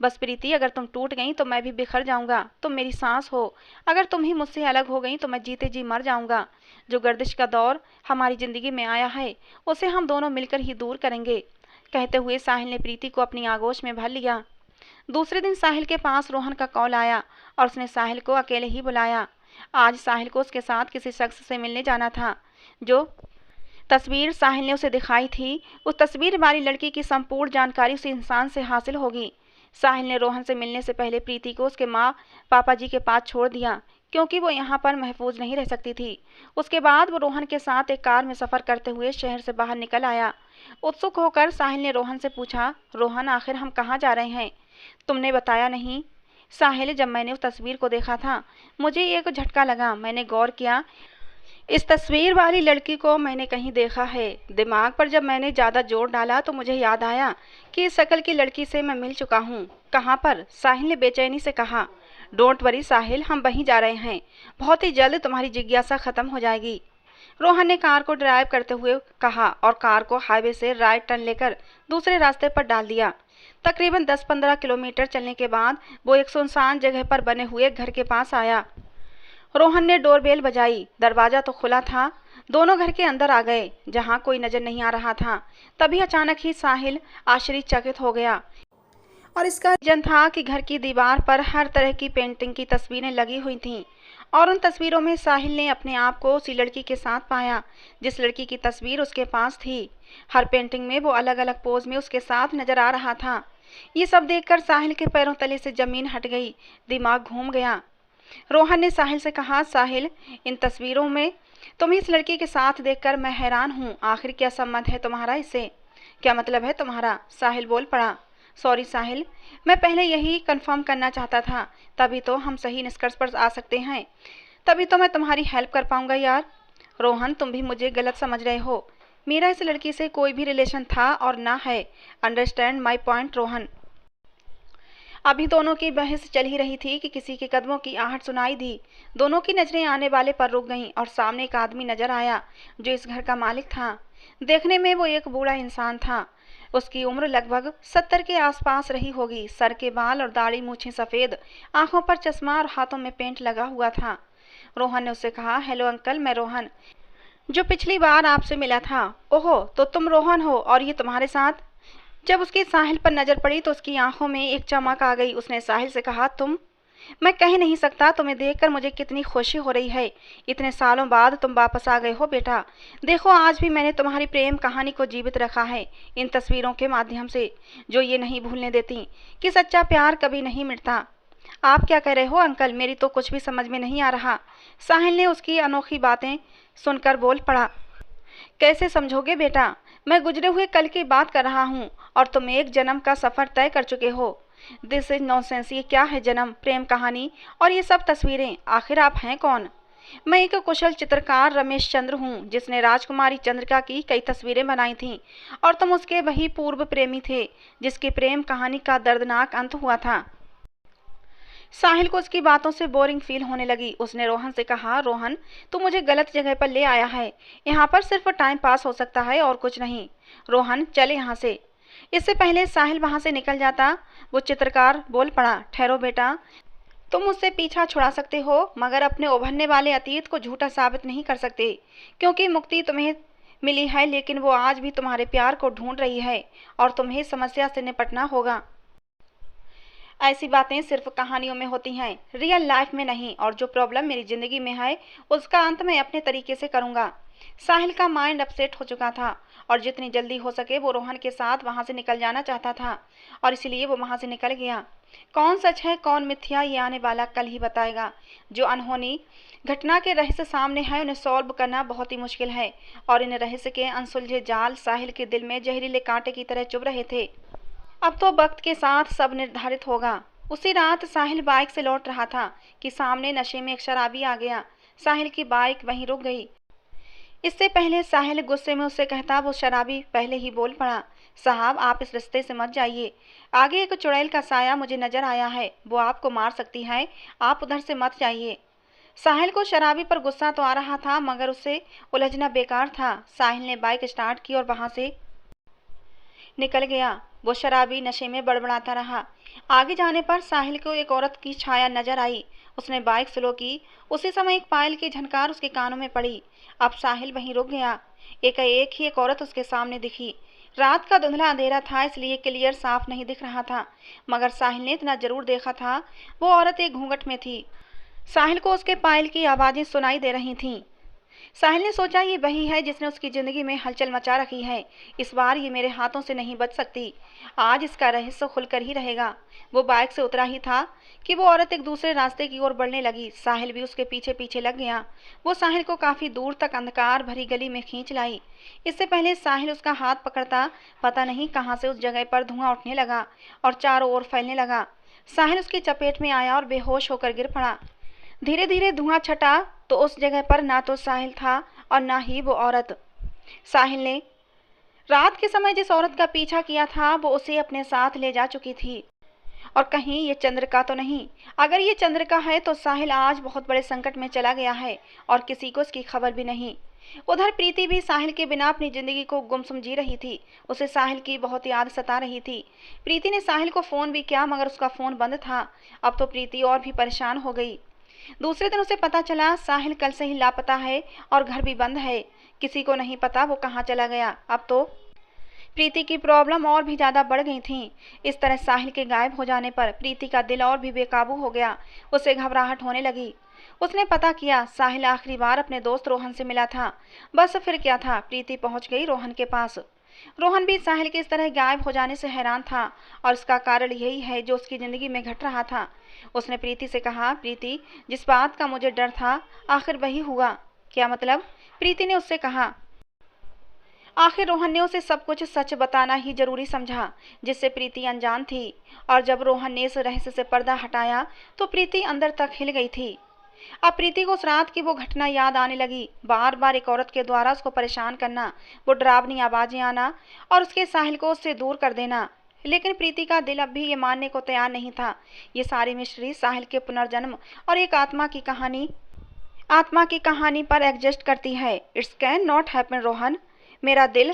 बस प्रीति, अगर तुम टूट गई तो मैं भी बिखर जाऊंगा। तुम मेरी सांस हो। अगर तुम ही मुझसे अलग हो गई तो मैं जीते जी मर जाऊंगा। जो गर्दिश का दौर हमारी जिंदगी में आया है उसे हम दोनों मिलकर ही दूर करेंगे। कहते हुए साहिल ने प्रीति को अपनी आगोश में भर लिया। दूसरे दिन साहिल के पास रोहन का कॉल आया और उसने साहिल को अकेले ही बुलाया। आज साहिल को उसके साथ किसी शख्स से मिलने जाना था। जो तस्वीर साहिल ने उसे दिखाई थी, उस तस्वीर वाली लड़की की संपूर्ण जानकारी उस इंसान से हासिल होगी। साहिल ने रोहन से मिलने से पहले प्रीति को उसके माँ पापा जी के पास छोड़ दिया, क्योंकि वो यहाँ पर महफूज नहीं रह सकती थी। उसके बाद वो रोहन के साथ एक कार में सफ़र करते हुए शहर से बाहर निकल आया। उत्सुक होकर साहिल ने रोहन से पूछा, रोहन आखिर हम कहाँ जा रहे हैं? तुमने बताया नहीं। साहिल, जब मैंने उस तस्वीर को देखा था मुझे एक झटका लगा। मैंने गौर किया, इस तस्वीर वाली लड़की को मैंने कहीं देखा है। दिमाग पर जब मैंने ज़्यादा जोर डाला तो मुझे याद आया कि इस शक्ल की लड़की से मैं मिल चुका हूँ। कहाँ पर? साहिल ने बेचैनी से कहा। डोंट वरी साहिल, हम वहीं जा रहे हैं। बहुत ही जल्द तुम्हारी जिज्ञासा खत्म हो जाएगी। रोहन ने कार को ड्राइव करते हुए कहा और कार को हाईवे से राइट टर्न लेकर दूसरे रास्ते पर डाल दिया। तकरीबन 10-15 किलोमीटर चलने के बाद वो एक सुनसान जगह पर बने हुए घर के पास आया। रोहन ने डोरबेल बजाई। दरवाजा तो खुला था। दोनों घर के अंदर आ गए, जहां कोई नजर नहीं आ रहा था। तभी अचानक ही साहिल आश्चर्यचकित हो गया, और इसका रीजन था कि घर की दीवार पर हर तरह की पेंटिंग की तस्वीरें लगी हुई थीं, और उन तस्वीरों में साहिल ने अपने आप को उसी लड़की के साथ पाया जिस लड़की की तस्वीर उसके पास थी। हर पेंटिंग में वो अलग अलग पोज में उसके साथ नजर आ रहा था। ये सब देखकर साहिल के पैरों तले से जमीन हट गई, दिमाग घूम गया। रोहन ने साहिल से कहा, साहिल, इन तस्वीरों में तुम्हें इस लड़की के साथ देखकर मैं हैरान हूँ। आखिर क्या संबंध है तुम्हारा इससे? क्या मतलब है तुम्हारा? साहिल बोल पड़ा। सॉरी साहिल, मैं पहले यही कंफर्म करना चाहता था, तभी तो हम सही निष्कर्ष पर आ सकते हैं, तभी तो मैं तुम्हारी हेल्प कर पाऊंगा यार। रोहन, तुम भी मुझे गलत समझ रहे हो। मेरा इस लड़की से कोई भी रिलेशन था और ना है। Understand my point Rohan. अभी दोनों की बहस चल ही रही थी कि किसी के कदमों की आहट सुनाई दी। दोनों की नजरें आने वाले पर रुक गईं और सामने एक आदमी नजर आया जो इस घर का मालिक था। देखने में वो एक बूढ़ा इंसान था। उसकी उम्र लगभग 70 के आसपास रही होगी। सर के बाल और दाढ़ी मूछें सफ़ेद, आंखों पर चश्मा और हाथों में पेंट लगा हुआ था। रोहन ने उससे कहा, हेलो अंकल, मैं रोहन, जो पिछली बार आपसे मिला था। ओहो, तो तुम रोहन हो, और ये तुम्हारे साथ? जब उसकी साहिल पर नजर पड़ी तो उसकी आंखों में एक चमक आ गई। उसने साहिल से कहा, तुम? मैं कह नहीं सकता, तुम्हें देखकर मुझे कितनी खुशी हो रही है। इतने सालों बाद तुम वापस आ गए हो बेटा। देखो, आज भी मैंने तुम्हारी प्रेम कहानी को जीवित रखा है इन तस्वीरों के माध्यम से, जो ये नहीं भूलने देती कि सच्चा प्यार कभी नहीं मिटता। आप क्या कह रहे हो अंकल? मेरी तो कुछ भी समझ में नहीं आ रहा। साहिल ने उसकी अनोखी बातें सुनकर बोल पड़ा, कैसे समझोगे बेटा? मैं गुजरे हुए कल की बात कर रहा हूँ, और तुम एक जन्म का सफर तय कर चुके हो। This is nonsense. ये क्या है? जन्म, प्रेम कहानी और ये सब तस्वीरें? आखिर आप हैं कौन? मैं एक कुशल चित्रकार रमेश चंद्र हूँ, जिसने राजकुमारी चंद्रिका की कई तस्वीरें बनाई थीं, और तुम उसके वही पूर्व प्रेमी थे जिसकी प्रेम कहानी का दर्दनाक अंत हुआ था। साहिल को उसकी बातों से बोरिंग फील होने लगी। उसने रोहन से कहा, रोहन, तू मुझे गलत जगह पर ले आया है। यहाँ पर सिर्फ टाइम पास हो सकता है और कुछ नहीं। रोहन, चले यहाँ से। इससे पहले साहिल वहाँ से निकल जाता, वो चित्रकार बोल पड़ा, ठहरो बेटा, तुम मुझसे पीछा छुड़ा सकते हो, मगर अपने उभरने वाले अतीत को झूठा साबित नहीं कर सकते, क्योंकि मुक्ति तुम्हें मिली है, लेकिन वो आज भी तुम्हारे प्यार को ढूंढ रही है, और तुम्हें इस समस्या से निपटना होगा। ऐसी बातें सिर्फ कहानियों में होती हैं, रियल लाइफ में नहीं, और जो प्रॉब्लम मेरी ज़िंदगी में है उसका अंत मैं अपने तरीके से करूँगा। साहिल का माइंड अपसेट हो चुका था, और जितनी जल्दी हो सके वो रोहन के साथ वहाँ से निकल जाना चाहता था, और इसलिए वो वहाँ से निकल गया। कौन सच है कौन मिथ्या, ये आने वाला कल ही बताएगा। जो अनहोनी घटना के रहस्य सामने है उन्हें सॉल्व करना बहुत ही मुश्किल है, और इन रहस्य के अनसुलझे जाल साहिल के दिल में जहरीले कांटे की तरह चुभ रहे थे। अब तो वक्त के साथ सब निर्धारित होगा। उसी रात साहिल बाइक से लौट रहा था कि सामने नशे में एक शराबी आ गया। साहिल की बाइक वहीं रुक गई। इससे पहले साहिल गुस्से में उससे कहता, वो शराबी पहले ही बोल पड़ा, साहब, आप इस रास्ते से मत जाइए। आगे एक चुड़ैल का साया मुझे नजर आया है, वो आपको मार सकती है, आप उधर से मत जाइए। साहिल को शराबी पर गुस्सा तो आ रहा था, मगर उससे उलझना बेकार था। साहिल ने बाइक स्टार्ट की और वहां से निकल गया। वो शराबी नशे में बड़बड़ाता रहा। आगे जाने पर साहिल को एक औरत की छाया नजर आई। उसने बाइक स्लो की। उसी समय एक पायल की झनकार उसके कानों में पड़ी। अब साहिल वहीं रुक गया। एकाएक ही एक औरत उसके सामने दिखी। रात का धुंधला अंधेरा था, इसलिए क्लियर साफ नहीं दिख रहा था, मगर साहिल ने इतना जरूर देखा था, वो औरत एक घूंघट में थी। साहिल को उसके पायल की आवाजें सुनाई दे रही थीं। साहिल ने सोचा, ये वही है जिसने उसकी जिंदगी में हलचल मचा रखी है। इस बार ये मेरे हाथों से नहीं बच सकती। आज इसका रहस्य खुलकर ही रहेगा। वो बाइक से उतरा ही था कि वो औरत एक दूसरे रास्ते की ओर बढ़ने लगी। साहिल भी उसके पीछे पीछे लग गया। वो साहिल को काफी दूर तक अंधकार भरी गली में खींच लाई। इससे पहले साहिल उसका हाथ पकड़ता, पता नहीं कहाँ से उस जगह पर धुआं उठने लगा और चारों ओर फैलने लगा। साहिल उसकी चपेट में आया और बेहोश होकर गिर पड़ा। धीरे धीरे धुआं छटा तो उस जगह पर ना तो साहिल था और ना ही वो औरत। साहिल ने रात के समय जिस औरत का पीछा किया था वो उसे अपने साथ ले जा चुकी थी। और कहीं ये चंद्रिका तो नहीं? अगर ये चंद्रिका है तो साहिल आज बहुत बड़े संकट में चला गया है और किसी को इसकी खबर भी नहीं। उधर प्रीति भी साहिल के बिना अपनी जिंदगी को गुमसुम जी रही थी। उसे साहिल की बहुत याद सता रही थी। प्रीति ने साहिल को फोन भी किया, मगर उसका फोन बंद था। अब तो प्रीति और भी परेशान हो गई। दूसरे दिन उसे पता चला साहिल कल से ही लापता है और घर भी बंद है। किसी को नहीं पता वो कहाँ चला गया। अब तो प्रीति की प्रॉब्लम और भी ज़्यादा बढ़ गई थी। इस तरह साहिल के गायब हो जाने पर प्रीति का दिल और भी बेकाबू हो गया। उसे घबराहट होने लगी। उसने पता किया साहिल आखिरी बार अपने दोस्त रोहन से मिला था। बस फिर क्या था, प्रीति पहुंच गई रोहन के पास। रोहन भी साहिल के इस तरह गायब हो जाने से हैरान था और इसका कारण यही है जो उसकी ज़िंदगी में घट रहा था। उसने प्रीति से कहा, प्रीति, जिस बात का मुझे डर था आखिर वही हुआ। क्या मतलब? प्रीति ने उससे कहा। आखिर रोहन ने उसे सब कुछ सच बताना ही जरूरी समझा, जिससे प्रीति अनजान थी। और जब रोहन ने इस रहस्य से पर्दा हटाया तो प्रीति अंदर तक हिल गई थी। अब प्रीति को उस रात की वो घटना याद आने लगी। बार बार एक औरत के द्वारा उसको परेशान करना, वो डरावनी आवाजें आना और उसके साहिल को उससे दूर कर देना। लेकिन प्रीति का दिल अब भी ये मानने को तैयार नहीं था। ये सारी मिस्ट्री साहिल के पुनर्जन्म और एक आत्मा की कहानी पर एग्जिस्ट करती है। It's can not happen Rohan. मेरा दिल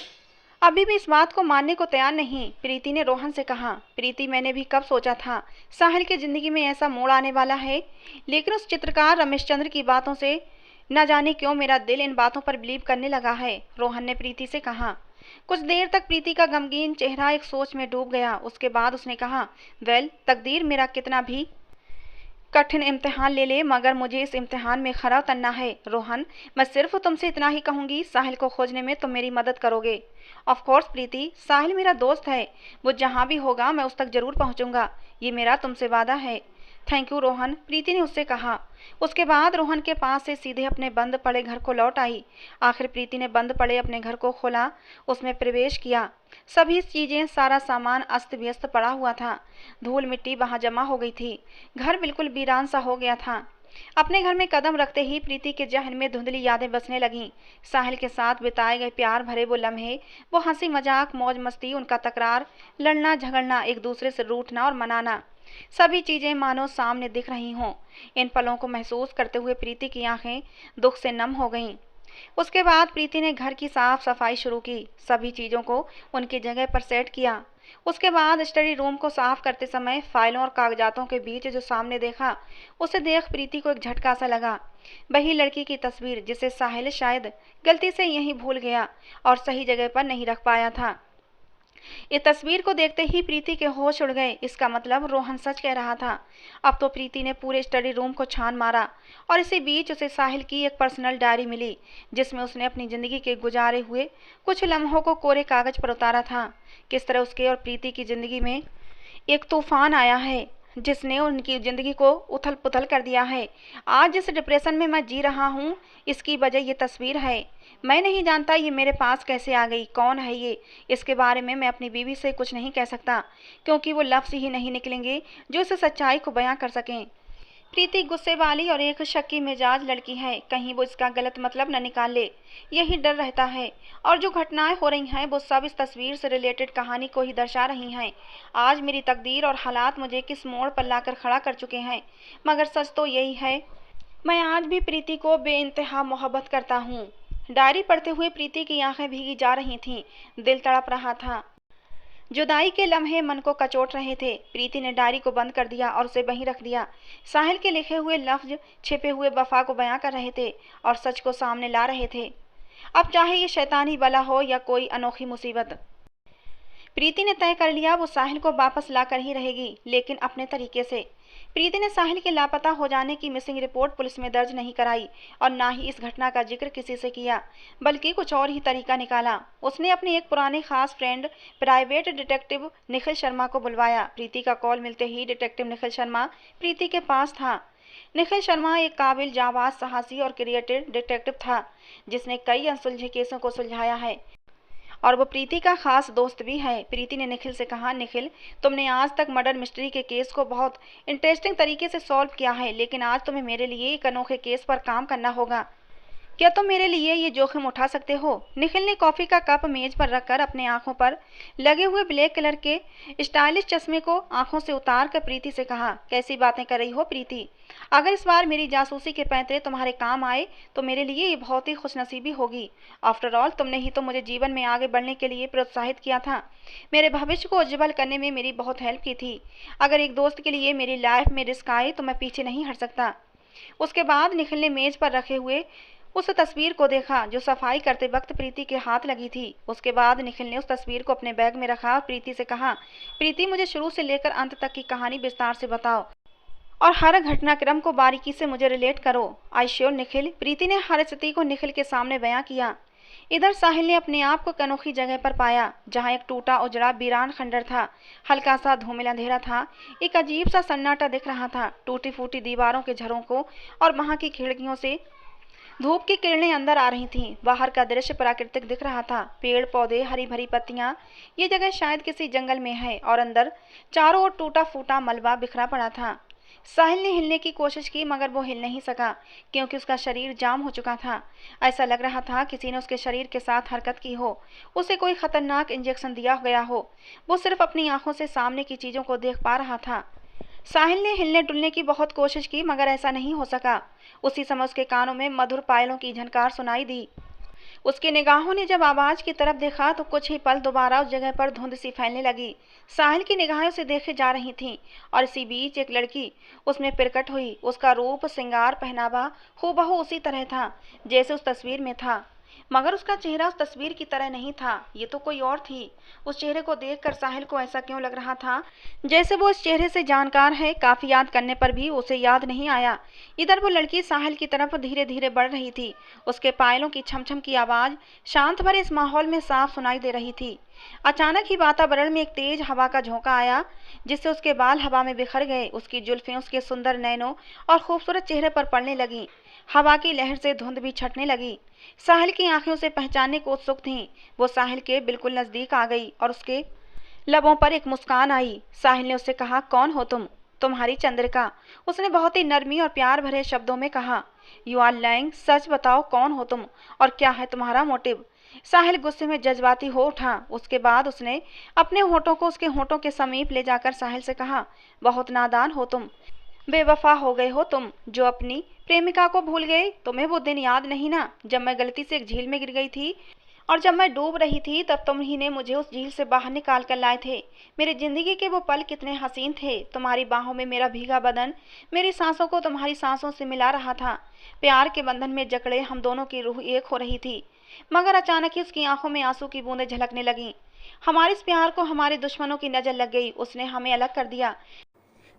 अभी भी इस बात को मानने को तैयार नहीं, प्रीति ने रोहन से कहा। प्रीति, मैंने भी कब सोचा था साहिल की जिंदगी में ऐसा मोड़ आने वाला है, लेकिन उस चित्रकार रमेश चंद्र की बातों से न जाने क्यों मेरा दिल इन बातों पर बिलीव करने लगा है, रोहन ने प्रीति से कहा। कुछ देर तक प्रीति का गमगीन चेहरा एक सोच में डूब गया। उसके बाद उसने कहा, वेल, तकदीर मेरा कितना भी कठिन इम्तिहान ले ले, मगर मुझे इस इम्तिहान में खरा उतरना है। रोहन, मैं सिर्फ तुमसे इतना ही कहूँगी, साहिल को खोजने में तुम मेरी मदद करोगे? ऑफ कोर्स प्रीति, साहिल मेरा दोस्त है, वो जहाँ भी होगा मैं उस तक जरूर पहुँचूंगा, ये मेरा तुमसे वादा है। थैंक यू रोहन, प्रीति ने उससे कहा। उसके बाद रोहन के पास से सीधे अपने बंद पड़े घर को लौट आई। आखिर प्रीति ने बंद पड़े अपने घर को खोला, उसमें प्रवेश किया। सभी चीजें, सारा सामान अस्त व्यस्त पड़ा हुआ था। धूल मिट्टी वहां जमा हो गई थी। घर बिल्कुल वीरान सा हो गया था। अपने घर में कदम रखते ही प्रीति के जहन में धुंधली यादें बसने लगीं। साहिल के साथ बिताए गए प्यार भरे वो लम्हे, वो हंसी मजाक, मौज मस्ती, उनका तकरार, लड़ना झगड़ना, एक दूसरे से रूठना और मनाना, सभी चीजें मानो सामने दिख रही हों। इन पलों को महसूस करते हुए प्रीति की आंखें दुख से नम हो गईं। उसके बाद प्रीति ने घर की साफ सफाई शुरू की, सभी चीजों को उनकी जगह पर सेट किया। उसके बाद स्टडी रूम को साफ करते समय फाइलों और कागजातों के बीच जो सामने देखा, उसे देख प्रीति को एक झटका सा लगा। वही लड़की की तस्वीर जिसे साहिल शायद गलती से यहीं भूल गया और सही जगह पर नहीं रख पाया था। इस तस्वीर को देखते ही प्रीति के होश उड़ गए। इसका मतलब रोहन सच कह रहा था। अब तो प्रीति ने पूरे स्टडी रूम को छान मारा और इसी बीच उसे साहिल की एक पर्सनल डायरी मिली, जिसमें उसने अपनी जिंदगी के गुजारे हुए कुछ लम्हों को कोरे कागज पर उतारा था। किस तरह उसके और प्रीति की जिंदगी में एक तूफान आया है जिसने उनकी जिंदगी को उथल पुथल कर दिया है। आज जिस डिप्रेशन में मैं जी रहा हूँ, इसकी वजह ये तस्वीर है। मैं नहीं जानता ये मेरे पास कैसे आ गई, कौन है ये। इसके बारे में मैं अपनी बीवी से कुछ नहीं कह सकता, क्योंकि वो लफ्ज़ ही नहीं निकलेंगे जो इस सच्चाई को बयां कर सकें। प्रीति गुस्से वाली और एक शक्की मिजाज लड़की है, कहीं वो इसका गलत मतलब न निकाल ले, यही डर रहता है। और जो घटनाएं हो रही हैं वो सब इस तस्वीर से रिलेटेड कहानी को ही दर्शा रही हैं। आज मेरी तकदीर और हालात मुझे किस मोड़ पर लाकर खड़ा कर चुके हैं, मगर सच तो यही है, मैं आज भी प्रीति को बेइंतहा मोहब्बत करता हूँ। डायरी पढ़ते हुए प्रीति की आंखें भीगी जा रही थीं, दिल तड़प रहा था। जुदाई के लम्हे मन को कचोट रहे थे। प्रीति ने डायरी को बंद कर दिया और उसे वहीं रख दिया। साहिल के लिखे हुए लफ्ज छिपे हुए वफा को बयां कर रहे थे और सच को सामने ला रहे थे। अब चाहे ये शैतानी बला हो या कोई अनोखी मुसीबत, प्रीति ने तय कर लिया वो साहिल को वापस ला कर ही रहेगी, लेकिन अपने तरीके से। प्रीति ने साहिल के लापता हो जाने की मिसिंग रिपोर्ट पुलिस में दर्ज नहीं कराई और ना ही इस घटना का जिक्र किसी से किया, बल्कि कुछ और ही तरीका निकाला। उसने अपने एक पुराने खास friend private detective Nikhil Sharma को बुलवाया। प्रीति का कॉल मिलते ही डिटेक्टिव निखिल शर्मा प्रीति के पास था। निखिल शर्मा एक काबिल, जाबाज, साहसी और क्रिएटिव डिटेक्टिव था, जिसने कई अनसुलझे केसों को सुलझाया है और वो प्रीति का खास दोस्त भी है। प्रीति ने निखिल से कहा, निखिल, तुमने आज तक मर्डर मिस्ट्री के केस को बहुत इंटरेस्टिंग तरीके से सॉल्व किया है, लेकिन आज तुम्हें मेरे लिए एक अनोखे केस पर काम करना होगा। क्या तुम मेरे लिए ये जोखिम उठा सकते हो? निखिल ने कॉफी का कप मेज पर रखकर अपने आंखों पर लगे हुए ब्लैक कलर के स्टाइलिश चश्मे को आंखों से उतार कर प्रीति से कहा, कैसी बातें कर रही हो प्रीति? अगर इस बार मेरी जासूसी के पैंतरे तुम्हारे काम आए तो मेरे लिए ये बहुत ही खुशनसीबी होगी। आफ्टर ऑल, तुमने ही तो मुझे जीवन में आगे बढ़ने के लिए प्रोत्साहित किया था, मेरे भविष्य को उज्जवल करने में मेरी बहुत हेल्प की थी। अगर एक दोस्त के लिए मेरी लाइफ में रिस्क आए तो मैं पीछे नहीं हट सकता। उसके बाद निखिल ने मेज पर रखे हुए उस तस्वीर को देखा जो सफाई करते वक्त प्रीति के हाथ लगी थी। उसके बाद निखिल ने उस तस्वीर को अपने बैग में रखा और प्रीति से कहा, प्रीति मुझे शुरू से लेकर अंत तक की कहानी विस्तार से बताओ और हर घटनाक्रम को बारीकी से मुझे रिलेट करो। आई श्योर निखिल, प्रीति ने हर स्थिति को निखिल के सामने बयां किया। इधर साहिल ने अपने आप को एक अनोखी जगह पर पाया जहां एक टूटा उजड़ा वीरान खंडर था। हल्का सा धूमिल अंधेरा था, एक अजीब सा सन्नाटा दिख रहा था। टूटी फूटी दीवारों के झरोकों और वहां की खिड़कियों से धूप की किरणें अंदर आ रही थीं। बाहर का दृश्य प्राकृतिक दिख रहा था, पेड़ पौधे, हरी भरी पत्तियां। ये जगह शायद किसी जंगल में है और अंदर चारों ओर टूटा फूटा मलबा बिखरा पड़ा था। साहिल ने हिलने की कोशिश की मगर वो हिल नहीं सका क्योंकि उसका शरीर जाम हो चुका था। ऐसा लग रहा था किसी ने उसके शरीर के साथ हरकत की हो, उसे कोई खतरनाक इंजेक्शन दिया गया हो। वो सिर्फ अपनी आंखों से सामने की चीजों को देख पा रहा था। साहिल ने हिलने डुलने की बहुत कोशिश की मगर ऐसा नहीं हो सका। उसी समय उसके कानों में मधुर पायलों की झनकार सुनाई दी। उसकी निगाहों ने जब आवाज की तरफ देखा तो कुछ ही पल दोबारा उस जगह पर धुंध सी फैलने लगी। साहिल की निगाहें उसे देखे जा रही थीं और इसी बीच एक लड़की उसमें प्रकट हुई। उसका रूप, श्रृंगार, पहनावा हूबहू उसी तरह था जैसे उस तस्वीर में था, मगर उसका चेहरा उस तस्वीर की तरह नहीं था। ये तो कोई और थी। उस चेहरे को देखकर साहिल को ऐसा क्यों लग रहा था जैसे वो इस चेहरे से जानकार है। काफी याद करने पर भी उसे याद नहीं आया। इधर वो लड़की साहिल की तरफ धीरे धीरे बढ़ रही थी। उसके पायलों की छमछम की आवाज शांत भरे इस माहौल में साफ सुनाई दे रही थी। अचानक ही वातावरण में एक तेज हवा का झोंका आया जिससे उसके बाल हवा में बिखर गए। उसकी जुल्फें उसके सुंदर नैनों और खूबसूरत चेहरे पर पड़ने लगीं। हवा की लहर से धुंध भी छटने लगी। साहिल की आंखें उसे पहचानने को उत्सुक थीं। वो साहिल के बिल्कुल नजदीक आ गई और उसके लबों पर एक मुस्कान आई। साहिल ने उससे कहा, कौन हो तुम? तुम्हारी चंद्रिका, उसने बहुत ही नरमी और प्यार भरे शब्दों में कहा। यू आर लाइंग, सच बताओ कौन हो तुम और क्या है तुम्हारा मोटिव? साहिल गुस्से में जज्बाती हो उठा। उसके बाद उसने अपने होठों को उसके होठों के समीप ले जाकर साहिल से कहा, बहुत नादान हो तुम, बेवफा हो गए हो तुम जो अपनी प्रेमिका को भूल गए। तुम्हें वो दिन याद नहीं ना जब मैं गलती से एक झील में गिर गई थी और जब मैं डूब रही थी तब तुम ही ने मुझे उस झील से बाहर निकाल कर लाए थे। मेरी जिंदगी के वो पल कितने हसीन थे। तुम्हारी बाहों में मेरा भीगा बदन मेरी सांसों को तुम्हारी सांसों से मिला रहा था। प्यार के बंधन में जकड़े हम दोनों की रूह एक हो रही थी। मगर अचानक ही उसकी आंखों में आंसू की बूंदें झलकने लगीं। हमारे इस प्यार को हमारे दुश्मनों की नजर लग गई। उसने हमें अलग कर दिया।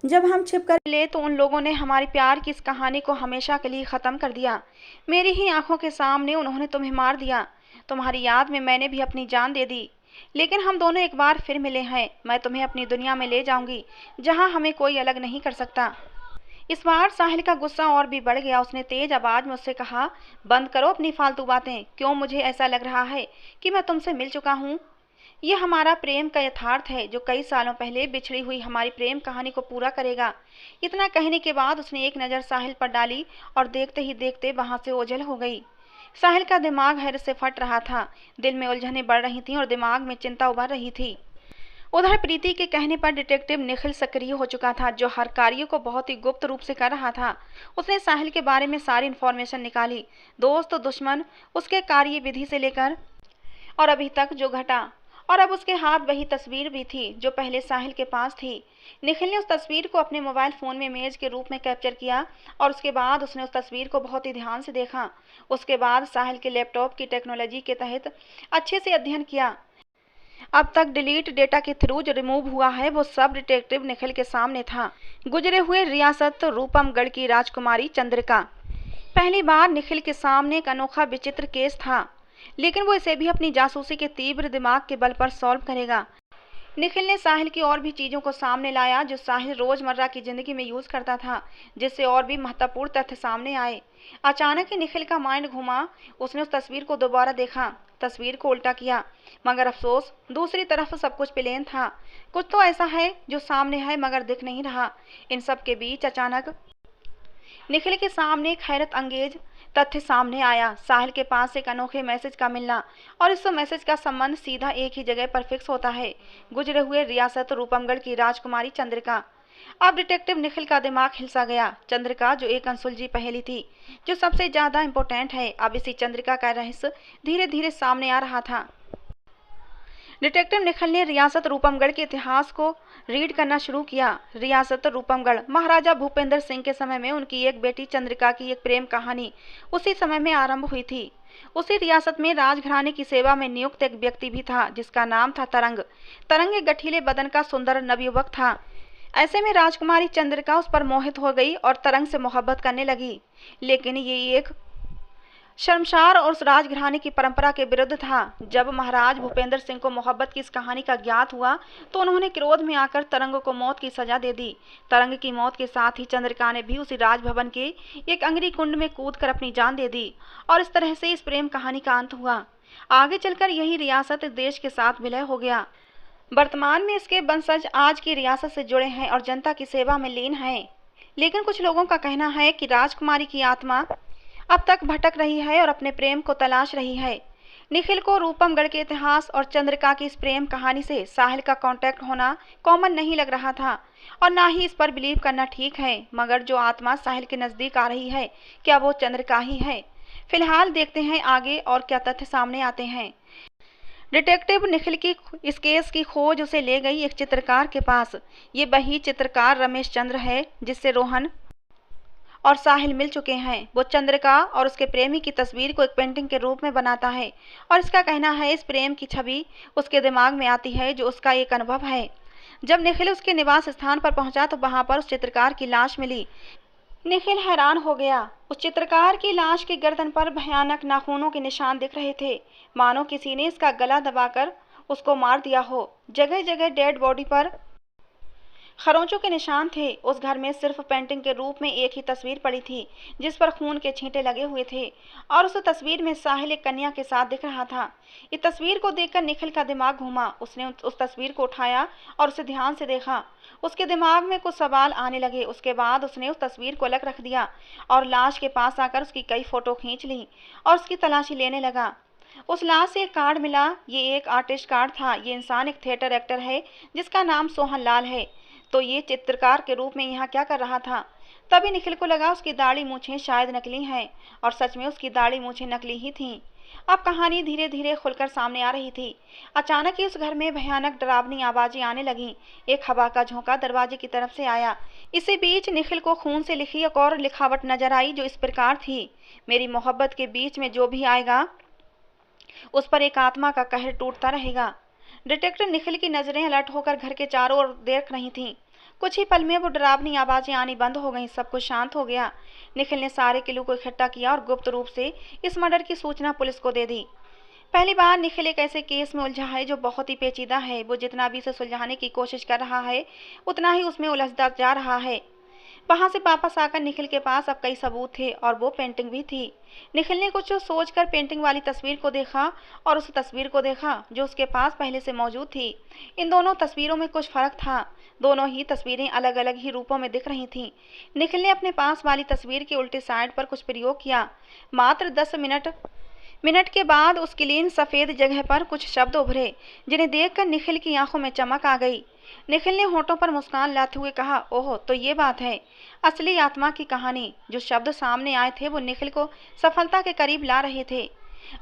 जब हम छिप कर ले तो उन लोगों ने हमारी प्यार की इस कहानी को हमेशा के लिए ख़त्म कर दिया। मेरी ही आंखों के सामने उन्होंने तुम्हें मार दिया। तुम्हारी याद में मैंने भी अपनी जान दे दी। लेकिन हम दोनों एक बार फिर मिले हैं। मैं तुम्हें अपनी दुनिया में ले जाऊंगी जहां हमें कोई अलग नहीं कर सकता। इस बार साहिल का गुस्सा और भी बढ़ गया। उसने तेज आवाज में उससे कहा, बंद करो अपनी फालतू बातें। क्यों मुझे ऐसा लग रहा है कि मैं तुमसे मिल चुका हूँ? ये हमारा प्रेम का यथार्थ है जो कई सालों पहले बिछड़ी हुई हमारी प्रेम कहानी को पूरा करेगा। इतना कहने के बाद उसने एक नज़र साहिल पर डाली और देखते ही देखते वहां से ओझल हो गई। साहिल का दिमाग हैरत से फट रहा था। दिल में उलझनें बढ़ रही थीं और दिमाग में चिंता उभर रही थी। उधर प्रीति के कहने पर डिटेक्टिव निखिल सक्रिय हो चुका था जो हर कार्य को बहुत ही गुप्त रूप से कर रहा था। उसने साहिल के बारे में सारी इन्फॉर्मेशन निकाली, दोस्त दुश्मन, उसके कार्य विधि से लेकर और अभी तक जो घटा। और अब उसके हाथ वही तस्वीर भी थी जो पहले साहिल के पास थी। निखिल ने उस तस्वीर को अपने मोबाइल फ़ोन में इमेज के रूप में कैप्चर किया और उसके बाद उसने उस तस्वीर को बहुत ही ध्यान से देखा। उसके बाद साहिल के लैपटॉप की टेक्नोलॉजी के तहत अच्छे से अध्ययन किया। अब तक डिलीट डेटा के थ्रू जो रिमूव हुआ है वो सब डिटेक्टिव निखिल के सामने था। गुजरे हुए रियासत रूपमगढ़ की राजकुमारी चंद्रिका। पहली बार निखिल के सामने एक अनोखा विचित्र केस था, लेकिन वो इसे भी अपनी जासूसी के तीव्र दिमाग के बल पर सॉल्व करेगा। निखिल ने साहिल की और भी चीज़ों को सामने लाया जो साहिल रोज़मर्रा की ज़िंदगी में यूज़ करता था, जिससे और भी महत्वपूर्ण तथ्य सामने आए। अचानक ही निखिल का माइंड घूमा। उसने उस तस्वीर को दोबारा देखा, तस्वीर को उल्टा किया, मगर अफसोस दूसरी तरफ सब कुछ प्लेन था। कुछ तो ऐसा है जो सामने है मगर दिख नहीं रहा। इन सब के बीच अचानक निखिल के सामने एक हैरत अंगेज तथ्य सामने आया। साहिल के पास एक अनोखे मैसेज का मिलना और इस मैसेज का संबंध सीधा एक ही जगह पर फिक्स होता है, गुजरे हुए रियासत रूपमगढ़ की राजकुमारी चंद्रिका। अब डिटेक्टिव निखिल का दिमाग हिलसा गया। चंद्रिका जो एक अनसुलझी पहेली थी, जो सबसे ज्यादा इम्पोर्टेंट है, अब इसी चंद्रिका का रहस्य धीरे धीरे सामने आ रहा था। डिटेक्टिव निखिल ने रियासत रूपमगढ़ के इतिहास को रीड करना शुरू किया। रियासत रूपमगढ़ महाराजा भूपेंद्र सिंह के समय में उनकी एक बेटी चंद्रिका की एक प्रेम कहानी उसी समय में आरंभ हुई थी। उसी रियासत में राजघराने की सेवा में नियुक्त एक व्यक्ति भी था जिसका नाम था तरंग। तरंग एक गठीले बदन का सुंदर नवयुवक था। ऐसे में राजकुमारी चंद्रिका उस पर मोहित हो गई और तरंग से मोहब्बत करने लगी, लेकिन ये एक शर्मसार और उस राजघराने की परंपरा के विरुद्ध था। जब महाराज भूपेंद्र सिंह को मोहब्बत की इस कहानी का ज्ञात हुआ तो उन्होंने क्रोध में आकर तरंग को मौत की सजा दे दी। तरंग की मौत के साथ ही चंद्रिका ने भी उसी राजभवन के एक अंगरी कुंड में कूदकर अपनी जान दे दी और इस तरह से इस प्रेम कहानी का अंत हुआ। आगे चलकर यही रियासत इस देश के साथ विलय हो गया। वर्तमान में इसके वंशज आज की रियासत से जुड़े हैं और जनता की सेवा में लीन हैं। लेकिन कुछ लोगों का कहना है कि राजकुमारी की आत्मा अब तक भटक रही है और अपने प्रेम को तलाश रही है। निखिल को रूपमगढ़ के इतिहास और चंद्रिका की इस प्रेम कहानी से साहिल का कांटेक्ट होना कॉमन नहीं लग रहा था और ना ही इस पर बिलीव करना ठीक है। मगर जो आत्मा साहिल के नज़दीक आ रही है, क्या वो चंद्रिका ही है? फिलहाल देखते हैं आगे और क्या तथ्य सामने आते हैं। डिटेक्टिव निखिल की इस केस की खोज उसे ले गई एक चित्रकार के पास। ये वही चित्रकार रमेश चंद्र है जिससे रोहन और साहिल मिल चुके हैं। वो चंद्रिका और उसके प्रेमी की तस्वीर को एक पेंटिंग के रूप में बनाता है और इसका कहना है इस प्रेम की छवि उसके दिमाग में आती है जो उसका एक अनुभव है। जब निखिल उसके निवास स्थान पर पहुंचा तो वहां पर उस चित्रकार की लाश मिली। निखिल हैरान हो गया। उस चित्रकार की लाश की गर्दन पर भयानक नाखूनों के निशान दिख रहे थे, मानो किसी ने इसका गला दबाकर उसको मार दिया हो। जगह जगह डेड बॉडी पर खरोंचों के निशान थे। उस घर में सिर्फ पेंटिंग के रूप में एक ही तस्वीर पड़ी थी जिस पर खून के छींटे लगे हुए थे और उस तस्वीर में साहिल एक कन्या के साथ दिख रहा था। इस तस्वीर को देखकर निखिल का दिमाग घूमा। उसने उस तस्वीर को उठाया और उसे ध्यान से देखा। उसके दिमाग में कुछ सवाल आने लगे। उसके बाद उसने उस तस्वीर को अलग रख दिया और लाश के पास आकर उसकी कई फोटो खींच ली और उसकी तलाशी लेने लगा। उस लाश से एक कार्ड मिला। ये एक आर्टिस्ट कार्ड था। ये इंसान एक थिएटर एक्टर है जिसका नाम सोहन लाल है। तो ये चित्रकार के रूप में यहाँ क्या कर रहा था? तभी निखिल को लगा उसकी दाढ़ी मूछें शायद नकली हैं और सच में उसकी दाढ़ी मूछें नकली ही थीं। अब कहानी धीरे धीरे खुलकर सामने आ रही थी। अचानक ही उस घर में भयानक डरावनी आवाजें आने लगीं। एक हवा का झोंका दरवाजे की तरफ से आया। इसी बीच निखिल को खून से लिखी एक और लिखावट नजर आई जो इस प्रकार थी, मेरी मोहब्बत के बीच में जो भी आएगा उस पर एक आत्मा का कहर टूटता रहेगा। डिटेक्टिव निखिल की नजरें अलर्ट होकर घर के चारों ओर देख रही थीं। कुछ ही पल में वो डरावनी आवाजें आनी बंद हो गईं। सब कुछ शांत हो गया। निखिल ने सारे क्लू को इकट्ठा किया और गुप्त रूप से इस मर्डर की सूचना पुलिस को दे दी। पहली बार निखिल एक ऐसे केस में उलझा है जो बहुत ही पेचीदा है। वो जितना भी इसे सुलझाने की कोशिश कर रहा है उतना ही उसमें उलझता जा रहा है। वहां से वापस आकर निखिल के पास अब कई सबूत थे और वो पेंटिंग भी थी। निखिल ने कुछ सोचकर पेंटिंग वाली तस्वीर को देखा और उस तस्वीर को देखा जो उसके पास पहले से मौजूद थी। इन दोनों तस्वीरों में कुछ फर्क था। दोनों ही तस्वीरें अलग अलग ही रूपों में दिख रही थीं। निखिल ने अपने पास वाली तस्वीर के उल्टे साइड पर कुछ प्रयोग किया। मात्र 10 मिनट के बाद उस क्लीन सफेद जगह पर कुछ शब्द उभरे जिन्हें देखकर निखिल की आंखों में चमक आ गई। निखिल ने होठों पर मुस्कान लाते हुए कहा, ओह, तो ये बात है। असली आत्मा की कहानी। जो शब्द सामने आए थे वो निखिल को सफलता के करीब ला रहे थे।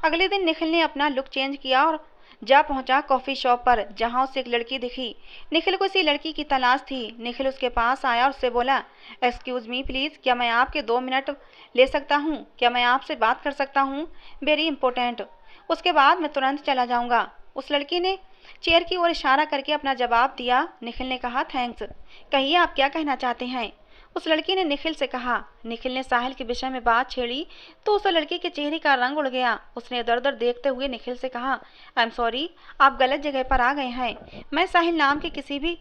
अगले दिन निखिल ने अपना लुक चेंज किया और जा पहुंचा कॉफी शॉप पर जहां उसे एक लड़की दिखी। निखिल को इसी लड़की की तलाश थी। निखिल उसके पास आया और उससे बोला, एक्सक्यूज मी प्लीज, क्या मैं आपके 2 मिनट ले सकता हूँ? क्या मैं आपसे बात कर सकता हूँ? Very important. उसके बाद मैं तुरंत चला जाऊंगा। उस लड़की ने चेयर की ओर इशारा करके अपना जवाब दिया। निखिल ने कहा, थैंक्स। कहिए आप क्या कहना चाहते हैं? उस लड़की ने निखिल से कहा। निखिल ने साहिल के विषय में बात छेड़ी तो उस लड़की के चेहरे का रंग उड़ गया। उसने इधर उधर देखते हुए निखिल से कहा, आई एम सॉरी, आप गलत जगह पर आ गए हैं। मैं साहिल नाम के किसी भी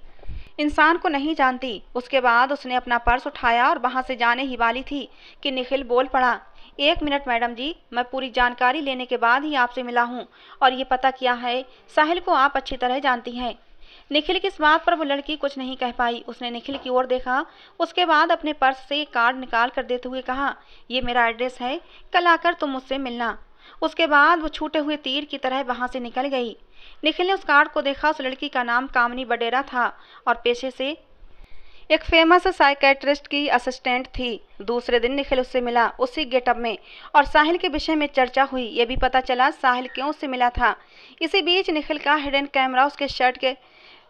इंसान को नहीं जानती। उसके बाद उसने अपना पर्स उठाया और वहां से जाने ही वाली थी कि निखिल बोल पड़ा, 1 मिनट मैडम जी, मैं पूरी जानकारी लेने के बाद ही आपसे मिला हूँ और ये पता किया है साहिल को आप अच्छी तरह जानती हैं। निखिल की इस बात पर वो लड़की कुछ नहीं कह पाई। उसने निखिल की ओर देखा। उसके बाद अपने पर्स से एक कार्ड निकाल कर देते हुए कहा, ये मेरा एड्रेस है, कल आकर तुम मुझसे मिलना। उसके बाद वो छूटे हुए तीर की तरह वहां से निकल गई। निखिल ने उस कार्ड को देखा। उस लड़की का नाम कामनी बडेरा था और पेशे से एक फेमस साइकेट्रिस्ट की असिस्टेंट थी। दूसरे दिन निखिल उससे मिला, उसी गेटअप में, और साहिल के विषय में चर्चा हुई। ये भी पता चला साहिल क्यों उससे मिला था। इसी बीच निखिल का हिडन कैमरा उसके शर्ट के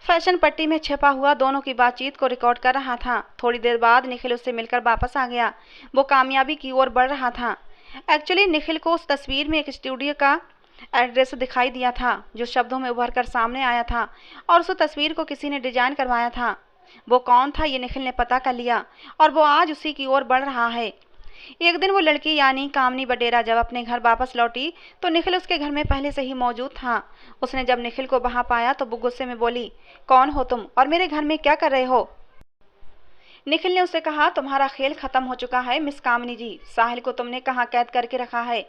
फैशन पट्टी में छिपा हुआ दोनों की बातचीत को रिकॉर्ड कर रहा था। थोड़ी देर बाद निखिल उससे मिलकर वापस आ गया। वो कामयाबी की ओर बढ़ रहा था। एक्चुअली निखिल को उस तस्वीर में एक स्टूडियो का एड्रेस दिखाई दिया था, जो शब्दों में उभर कर सामने आया था, और उस तस्वीर को किसी ने डिजाइन करवाया था। वो कौन था ये निखिल ने पता कर लिया, और वो आज उसी की ओर बढ़ रहा है। एक दिन वो लड़की यानी कामनी बडेरा जब अपने घर वापस लौटी तो निखिल उसके घर में पहले से ही मौजूद था। उसने जब निखिल को वहां पाया तो वो गुस्से में बोली, कौन हो तुम और मेरे घर में क्या कर रहे हो? निखिल ने उससे कहा, तुम्हारा खेल खत्म हो चुका है मिस कामनी जी। साहिल को तुमने कहाँ कैद करके रखा है,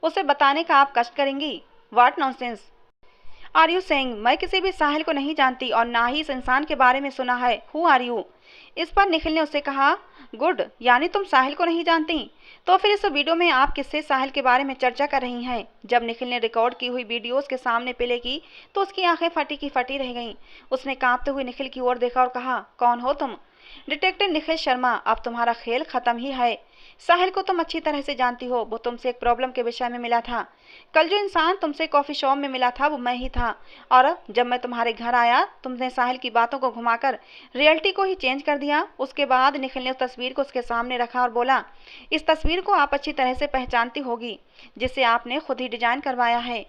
उसे बताने का आप कष्ट करेंगी? What nonsense are you saying? मैं किसी भी साहिल को नहीं जानती और ना ही इस इंसान के बारे में सुना है। Who are you? इस पर निखिल ने उससे कहा, गुड, यानी तुम साहिल को नहीं जानती? तो फिर इस वीडियो में आप किससे साहिल के बारे में चर्चा कर रही हैं? जब निखिल ने रिकॉर्ड की हुई वीडियोस के सामने प्ले की तो उसकी आंखें फटी की फटी रह गईं। उसने कांपते हुए निखिल की ओर देखा और कहा, कौन हो तुम? डिटेक्टिव निखिल शर्मा, अब तुम्हारा खेल खत्म ही है। साहिल को तुम अच्छी तरह से जानती हो। वो तुमसे एक प्रॉब्लम के विषय में मिला था। कल जो इंसान तुमसे कॉफी शॉप में मिला था वो मैं ही था, और जब मैं तुम्हारे घर आया तुमने साहिल की बातों को घुमाकर रियलिटी को ही चेंज कर दिया। उसके बाद निखिल ने उस तस्वीर को उसके सामने रखा और बोला, इस तस्वीर को आप अच्छी तरह से पहचानती होगी, जिसे आपने खुद ही डिजाइन करवाया है।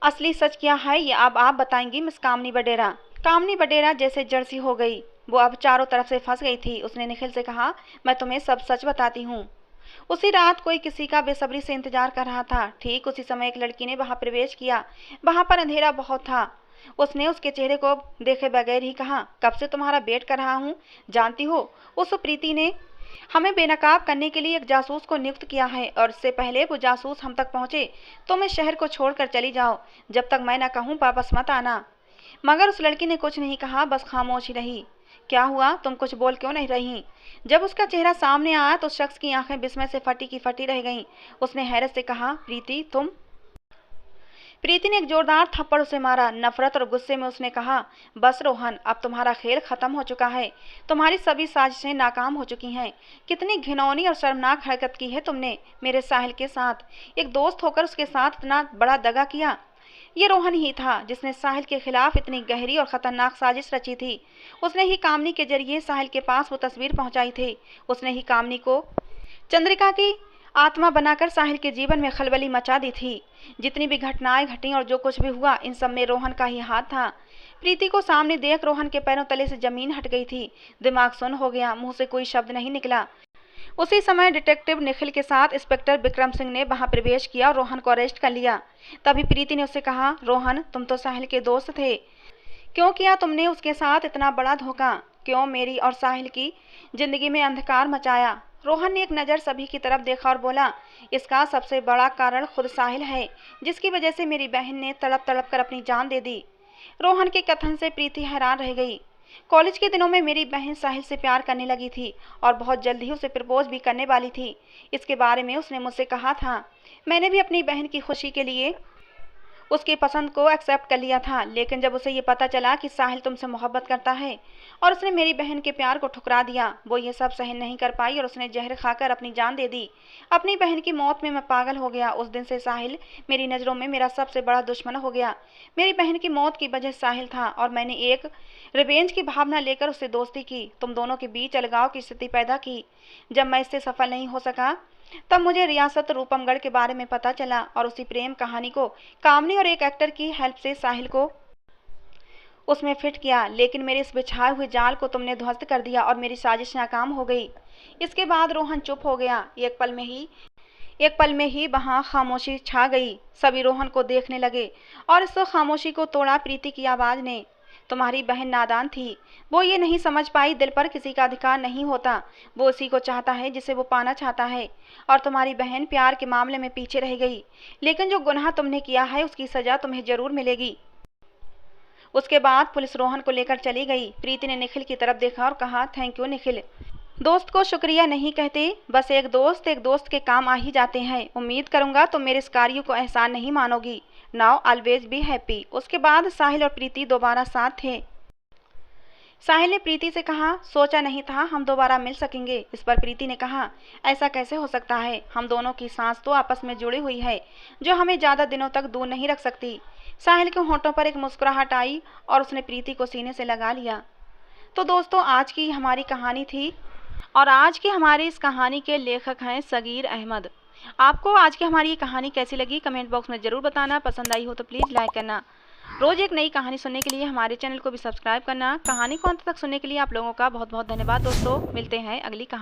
असली सच क्या है ये अब आप बताएंगी मिस कामनी बडेरा। कामनी बडेरा जैसे जर्सी हो गई। वो अब चारों तरफ से फंस गई थी। उसने निखिल से कहा, मैं तुम्हें सब सच बताती हूँ। उसी रात कोई किसी का बेसब्री से इंतजार कर रहा था। ठीक उसी समय एक लड़की ने वहां प्रवेश किया। वहां पर अंधेरा बहुत था। उसने उसके चेहरे को देखे बगैर ही कहा, कब से तुम्हारा वेट कर रहा हूँ। जानती हो, उस प्रीति ने हमें बेनकाब करने के लिए एक जासूस को नियुक्त किया है, और इससे पहले वो जासूस हम तक पहुंचे तो मैं शहर को छोड़कर चली जाओ। जब तक मैं न कहूँ वापस मत आना। मगर उस लड़की ने कुछ नहीं कहा, बस खामोश ही रही। क्या हुआ, तुम कुछ बोल क्यों नहीं रही? जब उसका चेहरा सामने आया तो उस शख्स की आंखें विस्मय से फटी की फटी रह गईं। उसने हैरत से कहा, प्रीति तुम? प्रीति ने एक जोरदार थप्पड़ उसे मारा। नफरत और गुस्से में उसने कहा, बस रोहन, अब तुम्हारा खेल खत्म हो चुका है। तुम्हारी सभी साजिशें नाकाम हो चुकी हैं। कितनी घिनौनी और शर्मनाक हरकत की है तुमने मेरे साहिल के साथ। एक दोस्त होकर उसके साथ इतना बड़ा दगा किया। ये रोहन ही था जिसने साहिल के खिलाफ इतनी गहरी और खतरनाक साजिश रची थी। उसने ही कामनी के जरिए साहिल के पास वो तस्वीर पहुंचाई थी। उसने ही कामनी को चंद्रिका की आत्मा बनाकर साहिल के जीवन में खलबली मचा दी थी। जितनी भी घटनाएं घटी और जो कुछ भी हुआ, इन सब में रोहन का ही हाथ था। प्रीति को सामने देख रोहन के पैरों तले से जमीन हट गई थी। दिमाग सुन्न हो गया, मुंह से कोई शब्द नहीं निकला। उसी समय डिटेक्टिव निखिल के साथ इंस्पेक्टर विक्रम सिंह ने वहां प्रवेश किया और रोहन को अरेस्ट कर लिया। तभी प्रीति ने उससे कहा, रोहन, तुम तो साहिल के दोस्त थे। क्यों किया तुमने उसके साथ इतना बड़ा धोखा? क्यों मेरी और साहिल की जिंदगी में अंधकार मचाया? रोहन ने एक नज़र सभी की तरफ देखा और बोला, इसका सबसे बड़ा कारण खुद साहिल है, जिसकी वजह से मेरी बहन ने तड़प तड़प कर अपनी जान दे दी। रोहन के कथन से प्रीति हैरान रह गई। कॉलेज के दिनों में मेरी बहन साहिल से प्यार करने लगी थी और बहुत जल्द ही उसे प्रपोज भी करने वाली थी। इसके बारे में उसने मुझसे कहा था। मैंने भी अपनी बहन की खुशी के लिए उसकी पसंद को एक्सेप्ट कर लिया था, लेकिन जब उसे ये पता चला कि साहिल तुमसे मोहब्बत करता है और उसने मेरी बहन के प्यार को ठुकरा दिया, वो ये सब सहन नहीं कर पाई और उसने जहर खाकर अपनी जान दे दी। अपनी बहन की मौत में मैं पागल हो गया। उस दिन से साहिल मेरी नज़रों में मेरा सबसे बड़ा दुश्मन हो गया। मेरी बहन की मौत की वजह साहिल था और मैंने एक रिवेंज की भावना लेकर उससे दोस्ती की। तुम दोनों के बीच अलगाव की स्थिति पैदा की। जब मैं इससे सफल नहीं हो सका तब मुझे रियासत रूपमगढ़ के बारे में पता चला और उसी प्रेम कहानी को कामनी और एक एक्टर की हेल्प से साहिल को उसमें फिट किया। लेकिन मेरे इस बिछाए हुए जाल को तुमने ध्वस्त कर दिया और मेरी साजिश नाकाम हो गई। इसके बाद रोहन चुप हो गया। एक पल में ही वहां खामोशी छा गई। सभी रोहन को देखने लगे और इस खामोशी को तोड़ा प्रीति की आवाज ने। तुम्हारी बहन नादान थी। वो ये नहीं समझ पाई दिल पर किसी का अधिकार नहीं होता। वो उसी को चाहता है जिसे वो पाना चाहता है। और तुम्हारी बहन प्यार के मामले में पीछे रह गई। लेकिन जो गुनाह तुमने किया है उसकी सजा तुम्हें जरूर मिलेगी। उसके बाद पुलिस रोहन को लेकर चली गई। प्रीति ने निखिल की तरफ देखा और कहा, थैंक यू निखिल। दोस्त को शुक्रिया नहीं कहते, बस एक दोस्त के काम आ ही जाते हैं। उम्मीद करूंगा तुम मेरे इस कार्य को एहसान नहीं मानोगी। Now always be happy. उसके बाद साहिल और प्रीति दोबारा साथ थे। साहिल ने प्रीति से कहा, सोचा नहीं था हम दोबारा मिल सकेंगे। इस पर प्रीति ने कहा, ऐसा कैसे हो सकता है, हम दोनों की सांस तो आपस में जुड़ी हुई है जो हमें ज़्यादा दिनों तक दूर नहीं रख सकती। साहिल के होंठों पर एक मुस्कुराहट आई और उसने प्रीति को सीने से लगा लिया। तो दोस्तों, आज की हमारी कहानी थी और आज की हमारी इस कहानी के लेखक हैं सगीर अहमद। आपको आज की हमारी ये कहानी कैसी लगी कमेंट बॉक्स में ज़रूर बताना। पसंद आई हो तो प्लीज़ लाइक करना। रोज़ एक नई कहानी सुनने के लिए हमारे चैनल को भी सब्सक्राइब करना। कहानी को अंत तक सुनने के लिए आप लोगों का बहुत बहुत धन्यवाद दोस्तों। मिलते हैं अगली कहानी।